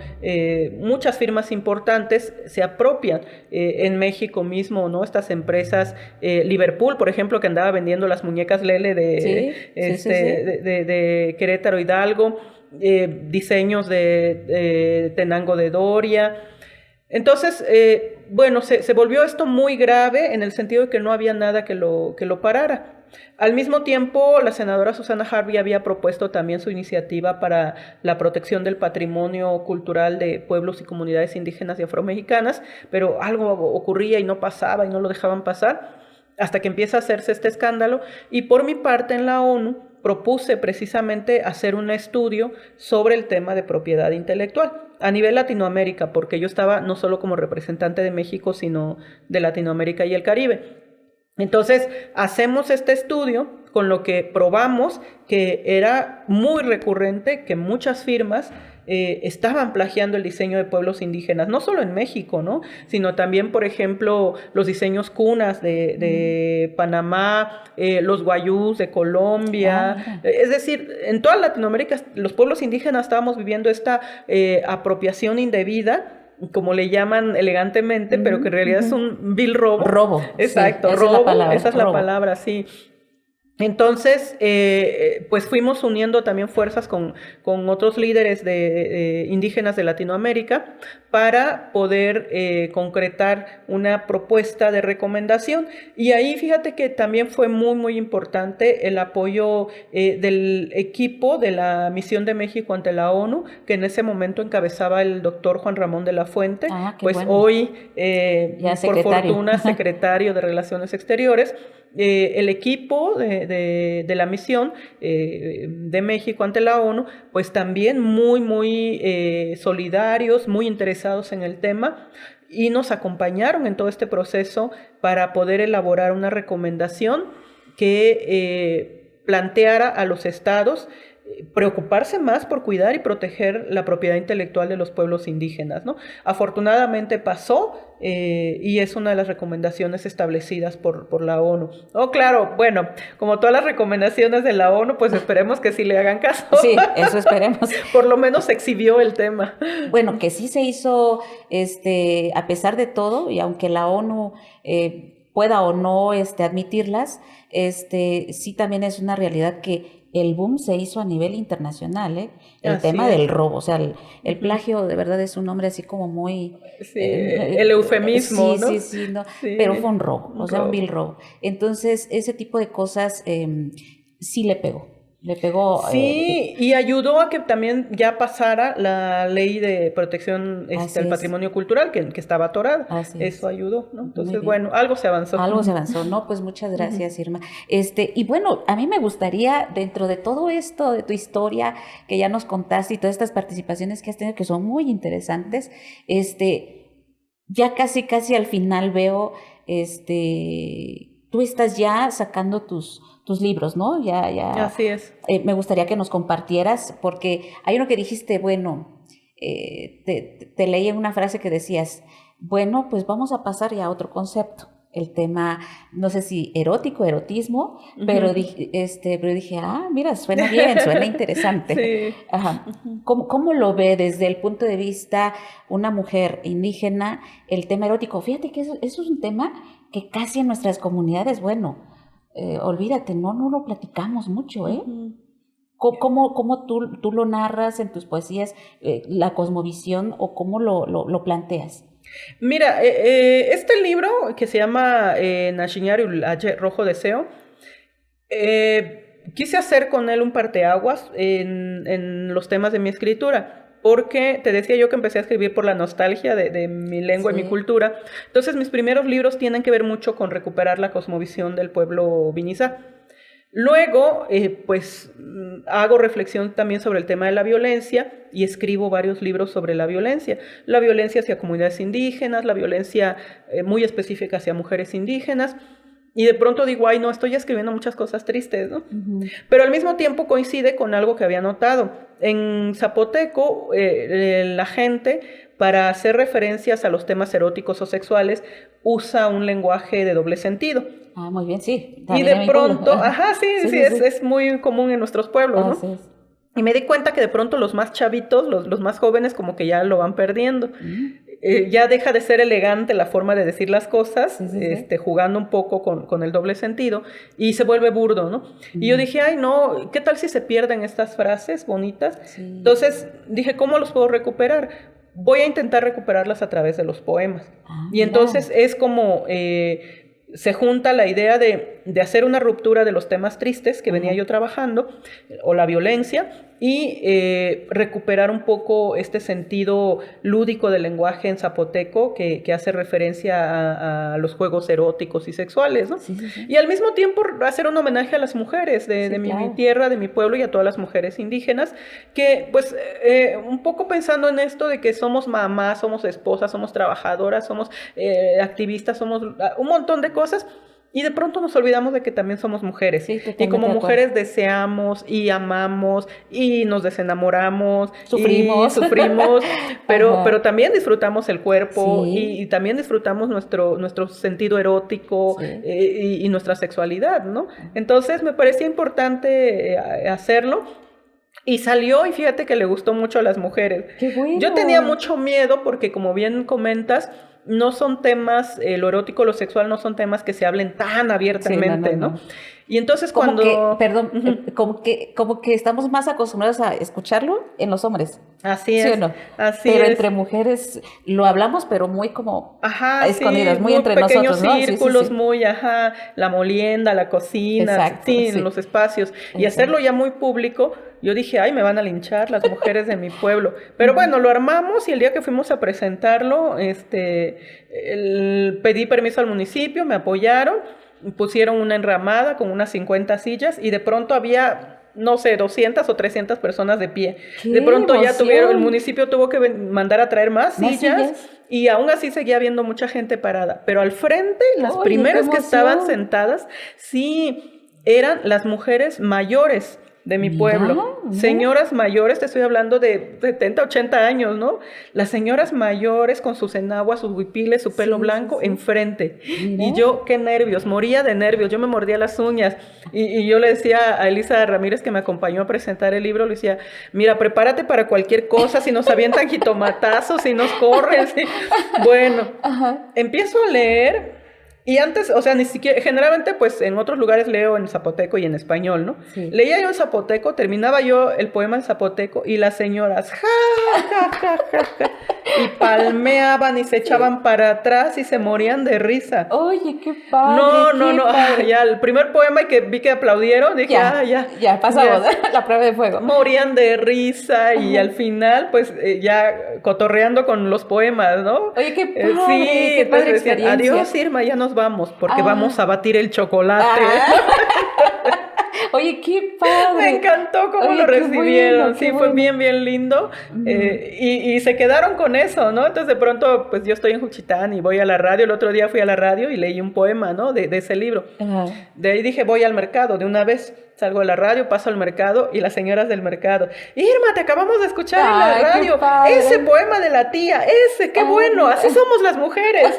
muchas firmas importantes se apropian. En México mismo, ¿no? Estas empresas, Liverpool, por ejemplo, que andaba vendiendo las muñecas Lele de Querétaro Hidalgo, diseños de Tenango de Doria. Entonces, bueno, se volvió esto muy grave en el sentido de que no había nada que lo parara. Al mismo tiempo, la senadora Susana Harvey había propuesto también su iniciativa para la protección del patrimonio cultural de pueblos y comunidades indígenas y afromexicanas, pero algo ocurría y no pasaba y no lo dejaban pasar, hasta que empieza a hacerse este escándalo. Y por mi parte en la ONU propuse precisamente hacer un estudio sobre el tema de propiedad intelectual a nivel Latinoamérica, porque yo estaba no solo como representante de México, sino de Latinoamérica y el Caribe. Entonces, hacemos este estudio con lo que probamos que era muy recurrente que muchas firmas estaban plagiando el diseño de pueblos indígenas, no solo en México, ¿no? Sino también, por ejemplo, los diseños cunas de Panamá, los guayús de Colombia. Es decir, en toda Latinoamérica los pueblos indígenas estábamos viviendo esta apropiación indebida, como le llaman elegantemente, pero que en realidad es un vil robo. Robo. Exacto, sí, robo, esa es la palabra, sí. Entonces, pues fuimos uniendo también fuerzas con otros líderes indígenas de Latinoamérica para poder concretar una propuesta de recomendación. Y ahí fíjate que también fue muy, muy importante el apoyo del equipo de la Misión de México ante la ONU, que en ese momento encabezaba el doctor Juan Ramón de la Fuente, pues bueno. Hoy, por fortuna, secretario de Relaciones Exteriores. El equipo de la misión de México ante la ONU, pues también muy, muy solidarios, muy interesados en el tema y nos acompañaron en todo este proceso para poder elaborar una recomendación que planteara a los estados preocuparse más por cuidar y proteger la propiedad intelectual de los pueblos indígenas, ¿no? Afortunadamente pasó y es una de las recomendaciones establecidas por la ONU. Oh, claro, bueno, como todas las recomendaciones de la ONU, pues esperemos que sí le hagan caso. Sí, eso esperemos. Por lo menos se exhibió el tema. Bueno, que sí se hizo, a pesar de todo, y aunque la ONU pueda o no admitirlas, sí también es una realidad que el boom se hizo a nivel internacional, el así tema es. Del robo, o sea, el plagio de verdad es un nombre así como muy... Sí, el eufemismo, sí, ¿no? Sí, no, sí. Pero fue un robo, o sea, un vil robo. Entonces, ese tipo de cosas sí le pegó. Sí, y ayudó a que también ya pasara la ley de protección al patrimonio cultural que estaba atorada. Eso ayudó, ¿no? Entonces, bueno, algo se avanzó. Algo se avanzó, ¿no? Pues muchas gracias, Irma. Y bueno, a mí me gustaría, dentro de todo esto, de tu historia que ya nos contaste y todas estas participaciones que has tenido, que son muy interesantes, ya casi al final veo, tú estás ya sacando tus libros, ¿no? Ya. Así es. Me gustaría que nos compartieras, porque hay uno que dijiste, bueno, te leí una frase que decías, bueno, pues vamos a pasar ya a otro concepto. El tema, no sé si erotismo, pero dije, mira, suena bien, suena interesante. Sí. Ajá. ¿Cómo lo ve desde el punto de vista una mujer indígena, el tema erótico? Fíjate que eso es un tema que casi en nuestras comunidades, bueno, olvídate, no lo platicamos mucho, ¿Cómo tú lo narras en tus poesías, la cosmovisión, o cómo lo planteas? Mira, este libro que se llama Nashiñari Aye Rojo Deseo, quise hacer con él un parteaguas en los temas de mi escritura. Porque te decía yo que empecé a escribir por la nostalgia de mi lengua y mi cultura. Entonces mis primeros libros tienen que ver mucho con recuperar la cosmovisión del pueblo Vinizá. Luego, pues hago reflexión también sobre el tema de la violencia y escribo varios libros sobre la violencia hacia comunidades indígenas, la violencia muy específica hacia mujeres indígenas. Y de pronto digo, ay, no, estoy escribiendo muchas cosas tristes, ¿no? Pero al mismo tiempo coincide con algo que había notado. En zapoteco, la gente, para hacer referencias a los temas eróticos o sexuales, usa un lenguaje de doble sentido. Ah, muy bien, sí. Y de pronto, sí, es muy común en nuestros pueblos, ¿no? Y me di cuenta que de pronto los más chavitos, los más jóvenes, como que ya lo van perdiendo. Ya deja de ser elegante la forma de decir las cosas, jugando un poco con el doble sentido, y se vuelve burdo, ¿no? Y yo dije, ay, no, ¿qué tal si se pierden estas frases bonitas? Entonces dije, ¿cómo los puedo recuperar? Voy a intentar recuperarlas a través de los poemas. Y entonces es como... se junta la idea de hacer una ruptura de los temas tristes que venía yo trabajando, o la violencia, y recuperar un poco este sentido lúdico del lenguaje en zapoteco que hace referencia a los juegos eróticos y sexuales, ¿no? Y al mismo tiempo hacer un homenaje a las mujeres de mi tierra, de mi pueblo, y a todas las mujeres indígenas, que pues un poco pensando en esto de que somos mamás, somos esposas, somos trabajadoras, somos activistas, somos un montón de cosas. Y de pronto nos olvidamos de que también somos mujeres. Y como mujeres deseamos y amamos y nos desenamoramos. Sufrimos. pero también disfrutamos el cuerpo y también disfrutamos nuestro sentido erótico y nuestra sexualidad, ¿no? Entonces me parecía importante hacerlo. Y salió, y fíjate que le gustó mucho a las mujeres. ¡Qué bueno! Yo tenía mucho miedo porque, como bien comentas, no son temas, lo erótico, lo sexual no son temas que se hablen tan abiertamente, ¿no? Y entonces como que estamos más acostumbrados a escucharlo en los hombres. Así es. ¿Sí o no? Pero entre mujeres lo hablamos, pero muy como a escondidas, muy entre nosotros, ¿no? Pequeños círculos, muy, la molienda, la cocina, en los espacios. Y hacerlo ya muy público, yo dije, ay, me van a linchar las mujeres de mi pueblo. Pero bueno, lo armamos, y el día que fuimos a presentarlo, pedí permiso al municipio, me apoyaron, pusieron una enramada con unas 50 sillas, y de pronto había, no sé, 200 o 300 personas de pie. De pronto emoción! el municipio tuvo que mandar a traer más sillas, y aún así seguía habiendo mucha gente parada. Pero al frente, las primeras que estaban sentadas, sí, eran las mujeres mayores de mi pueblo. Señoras mayores, te estoy hablando de 70, 80 años, ¿no? Las señoras mayores con sus enaguas, sus huipiles, su pelo blanco enfrente. Y yo, qué nervios, moría de nervios, yo me mordía las uñas. Y yo le decía a Elisa Ramírez, que me acompañó a presentar el libro, le decía, mira, prepárate para cualquier cosa, si nos avientan jitomatazos, si nos corren, si... Bueno, empiezo a leer. Y antes, o sea, ni siquiera, generalmente pues en otros lugares leo en zapoteco y en español, ¿no? Leía yo en zapoteco, terminaba yo el poema en zapoteco, y las señoras, y palmeaban y se echaban para atrás y se morían de risa. Oye, qué padre. No, ya el primer poema y que vi que aplaudieron, dije, ya pasamos la prueba de fuego. Morían de risa y al final, pues ya cotorreando con los poemas, ¿no? Oye, qué padre, qué padre experiencia. Adiós, Irma, ya nos vamos, porque vamos a batir el chocolate. Oye, qué padre. Me encantó cómo lo recibieron. Bueno, fue bien, bien lindo. Y se quedaron con eso, ¿no? Entonces, de pronto, pues yo estoy en Juchitán y voy a la radio. El otro día fui a la radio y leí un poema, ¿no? De ese libro. De ahí dije, voy al mercado de una vez. Salgo de la radio, paso al mercado, y las señoras del mercado, Irma, te acabamos de escuchar en la radio, ese poema de la tía, qué bueno, así somos las mujeres.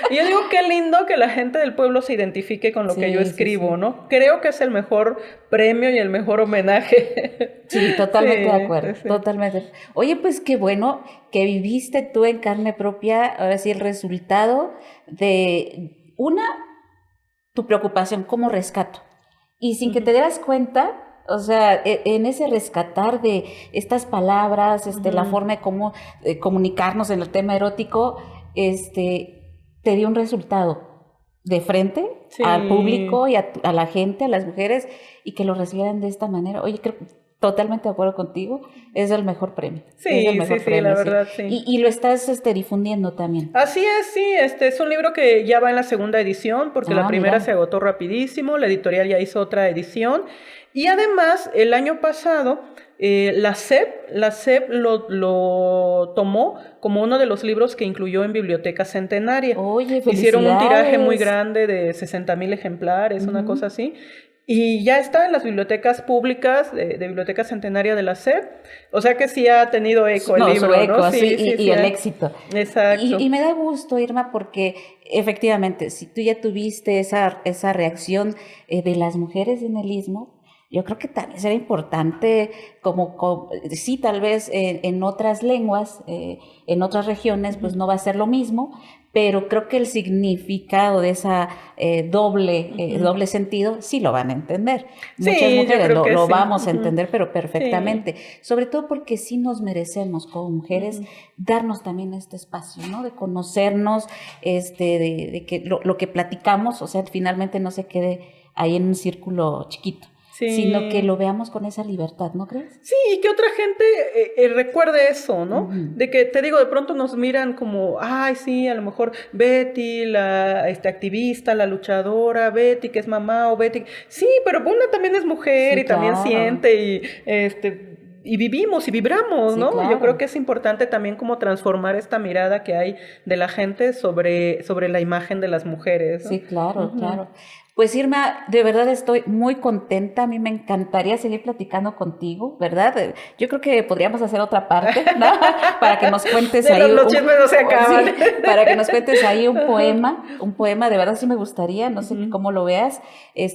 Y yo digo, qué lindo que la gente del pueblo se identifique con lo que yo escribo, ¿no? Creo que es el mejor premio y el mejor homenaje. Sí, totalmente de acuerdo, totalmente. Oye, pues qué bueno que viviste tú en carne propia, ahora sí, el resultado de tu preocupación como rescato. Y sin que te dieras cuenta, O sea, en ese rescatar de estas palabras, la forma de cómo comunicarnos en el tema erótico, te dio un resultado de frente al público y a la gente, a las mujeres, y que lo recibieran de esta manera. Oye, creo totalmente de acuerdo contigo, es el mejor premio. Sí, es el mejor premio, la verdad, sí. Y lo estás difundiendo también. Así es, sí, es un libro que ya va en la segunda edición, porque la primera se agotó rapidísimo, la editorial ya hizo otra edición, y además, el año pasado, la SEP lo tomó como uno de los libros que incluyó en Biblioteca Centenaria. Oye, hicieron un tiraje muy grande de 60,000 ejemplares, una cosa así. Y ya está en las bibliotecas públicas de Biblioteca Centenaria de la SEP. O sea que sí ha tenido eco el libro, su eco, ¿no? Sí, y el éxito. Exacto. Y me da gusto, Irma, porque efectivamente, si tú ya tuviste esa reacción de las mujeres en el Istmo, yo creo que también será importante, sí, tal vez en otras lenguas, en otras regiones, pues no va a ser lo mismo, pero creo que el significado de esa doble sentido sí lo van a entender. Muchas mujeres lo vamos a entender, pero perfectamente. Sobre todo porque sí nos merecemos como mujeres darnos también este espacio, ¿no? De conocernos, de que lo que platicamos, o sea, finalmente no se quede ahí en un círculo chiquito. Sino que lo veamos con esa libertad, ¿no crees? Sí, y que otra gente recuerde eso, ¿no? De que, te digo, de pronto nos miran como, ay, sí, a lo mejor Betty, la activista, la luchadora, Betty, que es mamá, o Betty... Sí, pero una también es mujer y también siente y vivimos y vibramos, ¿no? Claro. Yo creo que es importante también como transformar esta mirada que hay de la gente sobre la imagen de las mujeres, ¿no? Sí, claro, claro. Pues Irma, de verdad estoy muy contenta, a mí me encantaría seguir platicando contigo, ¿verdad? Yo creo que podríamos hacer otra parte, ¿no? Para que nos cuentes ahí los chismes no se acaban. Sí, para que nos cuentes ahí un poema, de verdad sí me gustaría, no sé cómo lo veas,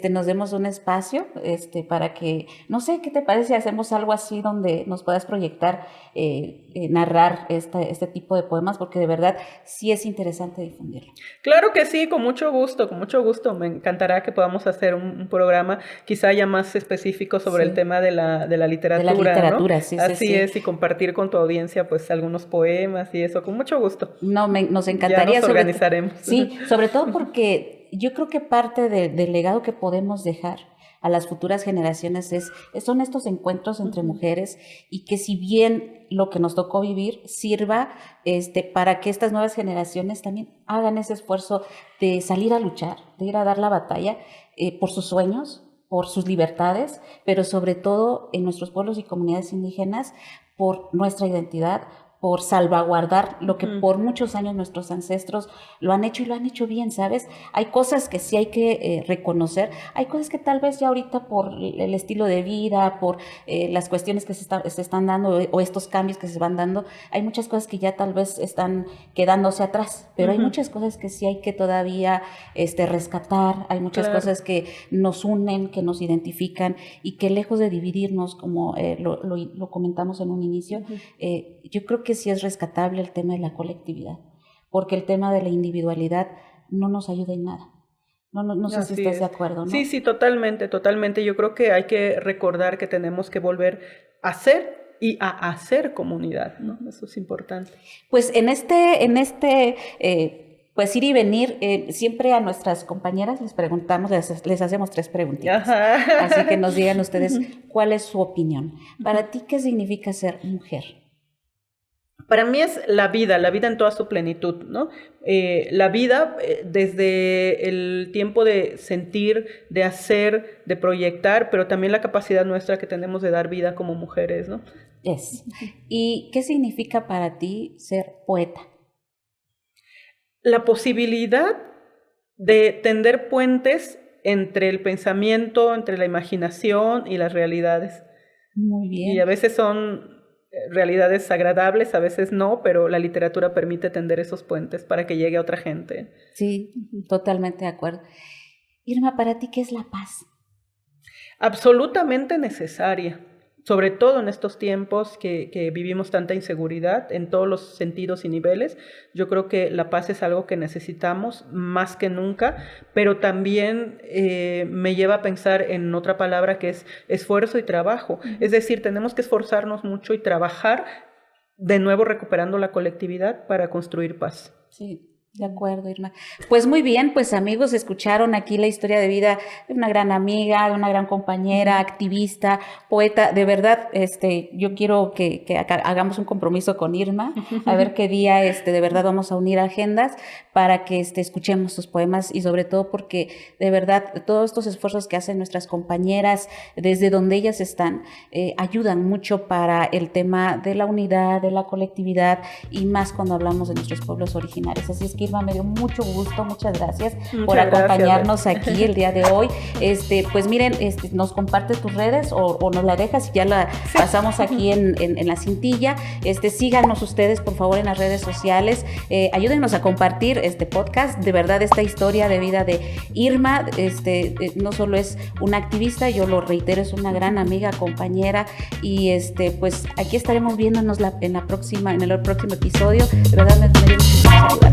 nos demos un espacio, para que, no sé, ¿qué te parece si hacemos algo así donde nos puedas proyectar, narrar este tipo de poemas? Porque de verdad sí es interesante difundirlo. Claro que sí, con mucho gusto, me encantará que podamos hacer un programa quizá ya más específico sobre el tema de la literatura. De la literatura, ¿no? Sí. Así es, y compartir con tu audiencia pues algunos poemas y eso, con mucho gusto. No, nos encantaría. Ya nos organizaremos. Sí, sobre todo porque yo creo que parte del legado que podemos dejar a las futuras generaciones son estos encuentros entre mujeres, y que si bien lo que nos tocó vivir sirva para que estas nuevas generaciones también hagan ese esfuerzo de salir a luchar, de ir a dar la batalla por sus sueños, por sus libertades, pero sobre todo en nuestros pueblos y comunidades indígenas, por nuestra identidad, por salvaguardar lo que por muchos años nuestros ancestros lo han hecho, y lo han hecho bien, ¿sabes? Hay cosas que sí hay que reconocer, hay cosas que tal vez ya ahorita por el estilo de vida, por las cuestiones que se están dando, o estos cambios que se van dando, hay muchas cosas que ya tal vez están quedándose atrás, pero hay muchas cosas que sí hay que todavía rescatar, hay muchas cosas que nos unen, que nos identifican, y que lejos de dividirnos, como lo comentamos en un inicio, yo creo que sí es rescatable el tema de la colectividad, porque el tema de la individualidad no nos ayuda en nada. No sé si estás de acuerdo, ¿no? Sí, totalmente. Yo creo que hay que recordar que tenemos que volver a ser y a hacer comunidad, ¿no? Eso es importante. Pues pues ir y venir, siempre a nuestras compañeras les preguntamos, les hacemos 3 preguntitas. Ajá. Así que nos digan ustedes cuál es su opinión. Para ti, ¿qué significa ser mujer? Para mí es la vida en toda su plenitud, ¿no? La vida desde el tiempo de sentir, de hacer, de proyectar, pero también la capacidad nuestra que tenemos de dar vida como mujeres, ¿no? ¿Y qué significa para ti ser poeta? La posibilidad de tender puentes entre el pensamiento, entre la imaginación y las realidades. Muy bien. Y a veces son realidades agradables, a veces no, pero la literatura permite tender esos puentes para que llegue a otra gente. Sí, totalmente de acuerdo. Irma, ¿para ti qué es la paz? Absolutamente necesaria. sobre todo en estos tiempos que vivimos tanta inseguridad en todos los sentidos y niveles. Yo creo que la paz es algo que necesitamos más que nunca, pero también me lleva a pensar en otra palabra que es esfuerzo y trabajo. Es decir, tenemos que esforzarnos mucho y trabajar de nuevo recuperando la colectividad para construir paz. Sí. De acuerdo, Irma. Pues muy bien, pues amigos, escucharon aquí la historia de vida de una gran amiga, de una gran compañera, activista, poeta. De verdad, yo quiero que hagamos un compromiso con Irma, a ver qué día de verdad vamos a unir agendas para que escuchemos sus poemas y sobre todo porque de verdad todos estos esfuerzos que hacen nuestras compañeras desde donde ellas están ayudan mucho para el tema de la unidad, de la colectividad y más cuando hablamos de nuestros pueblos originarios. Así es que Irma, me dio mucho gusto, muchas gracias por acompañarnos aquí el día de hoy. Pues miren, nos compartes tus redes o nos la dejas y ya la pasamos aquí en la cintilla. Síganos ustedes por favor en las redes sociales, ayúdennos a compartir este podcast. De verdad, esta historia de vida de Irma, no solo es una activista, yo lo reitero, es una gran amiga, compañera y pues aquí estaremos viéndonos en el próximo episodio. De verdad me dio mucho gusto saludar.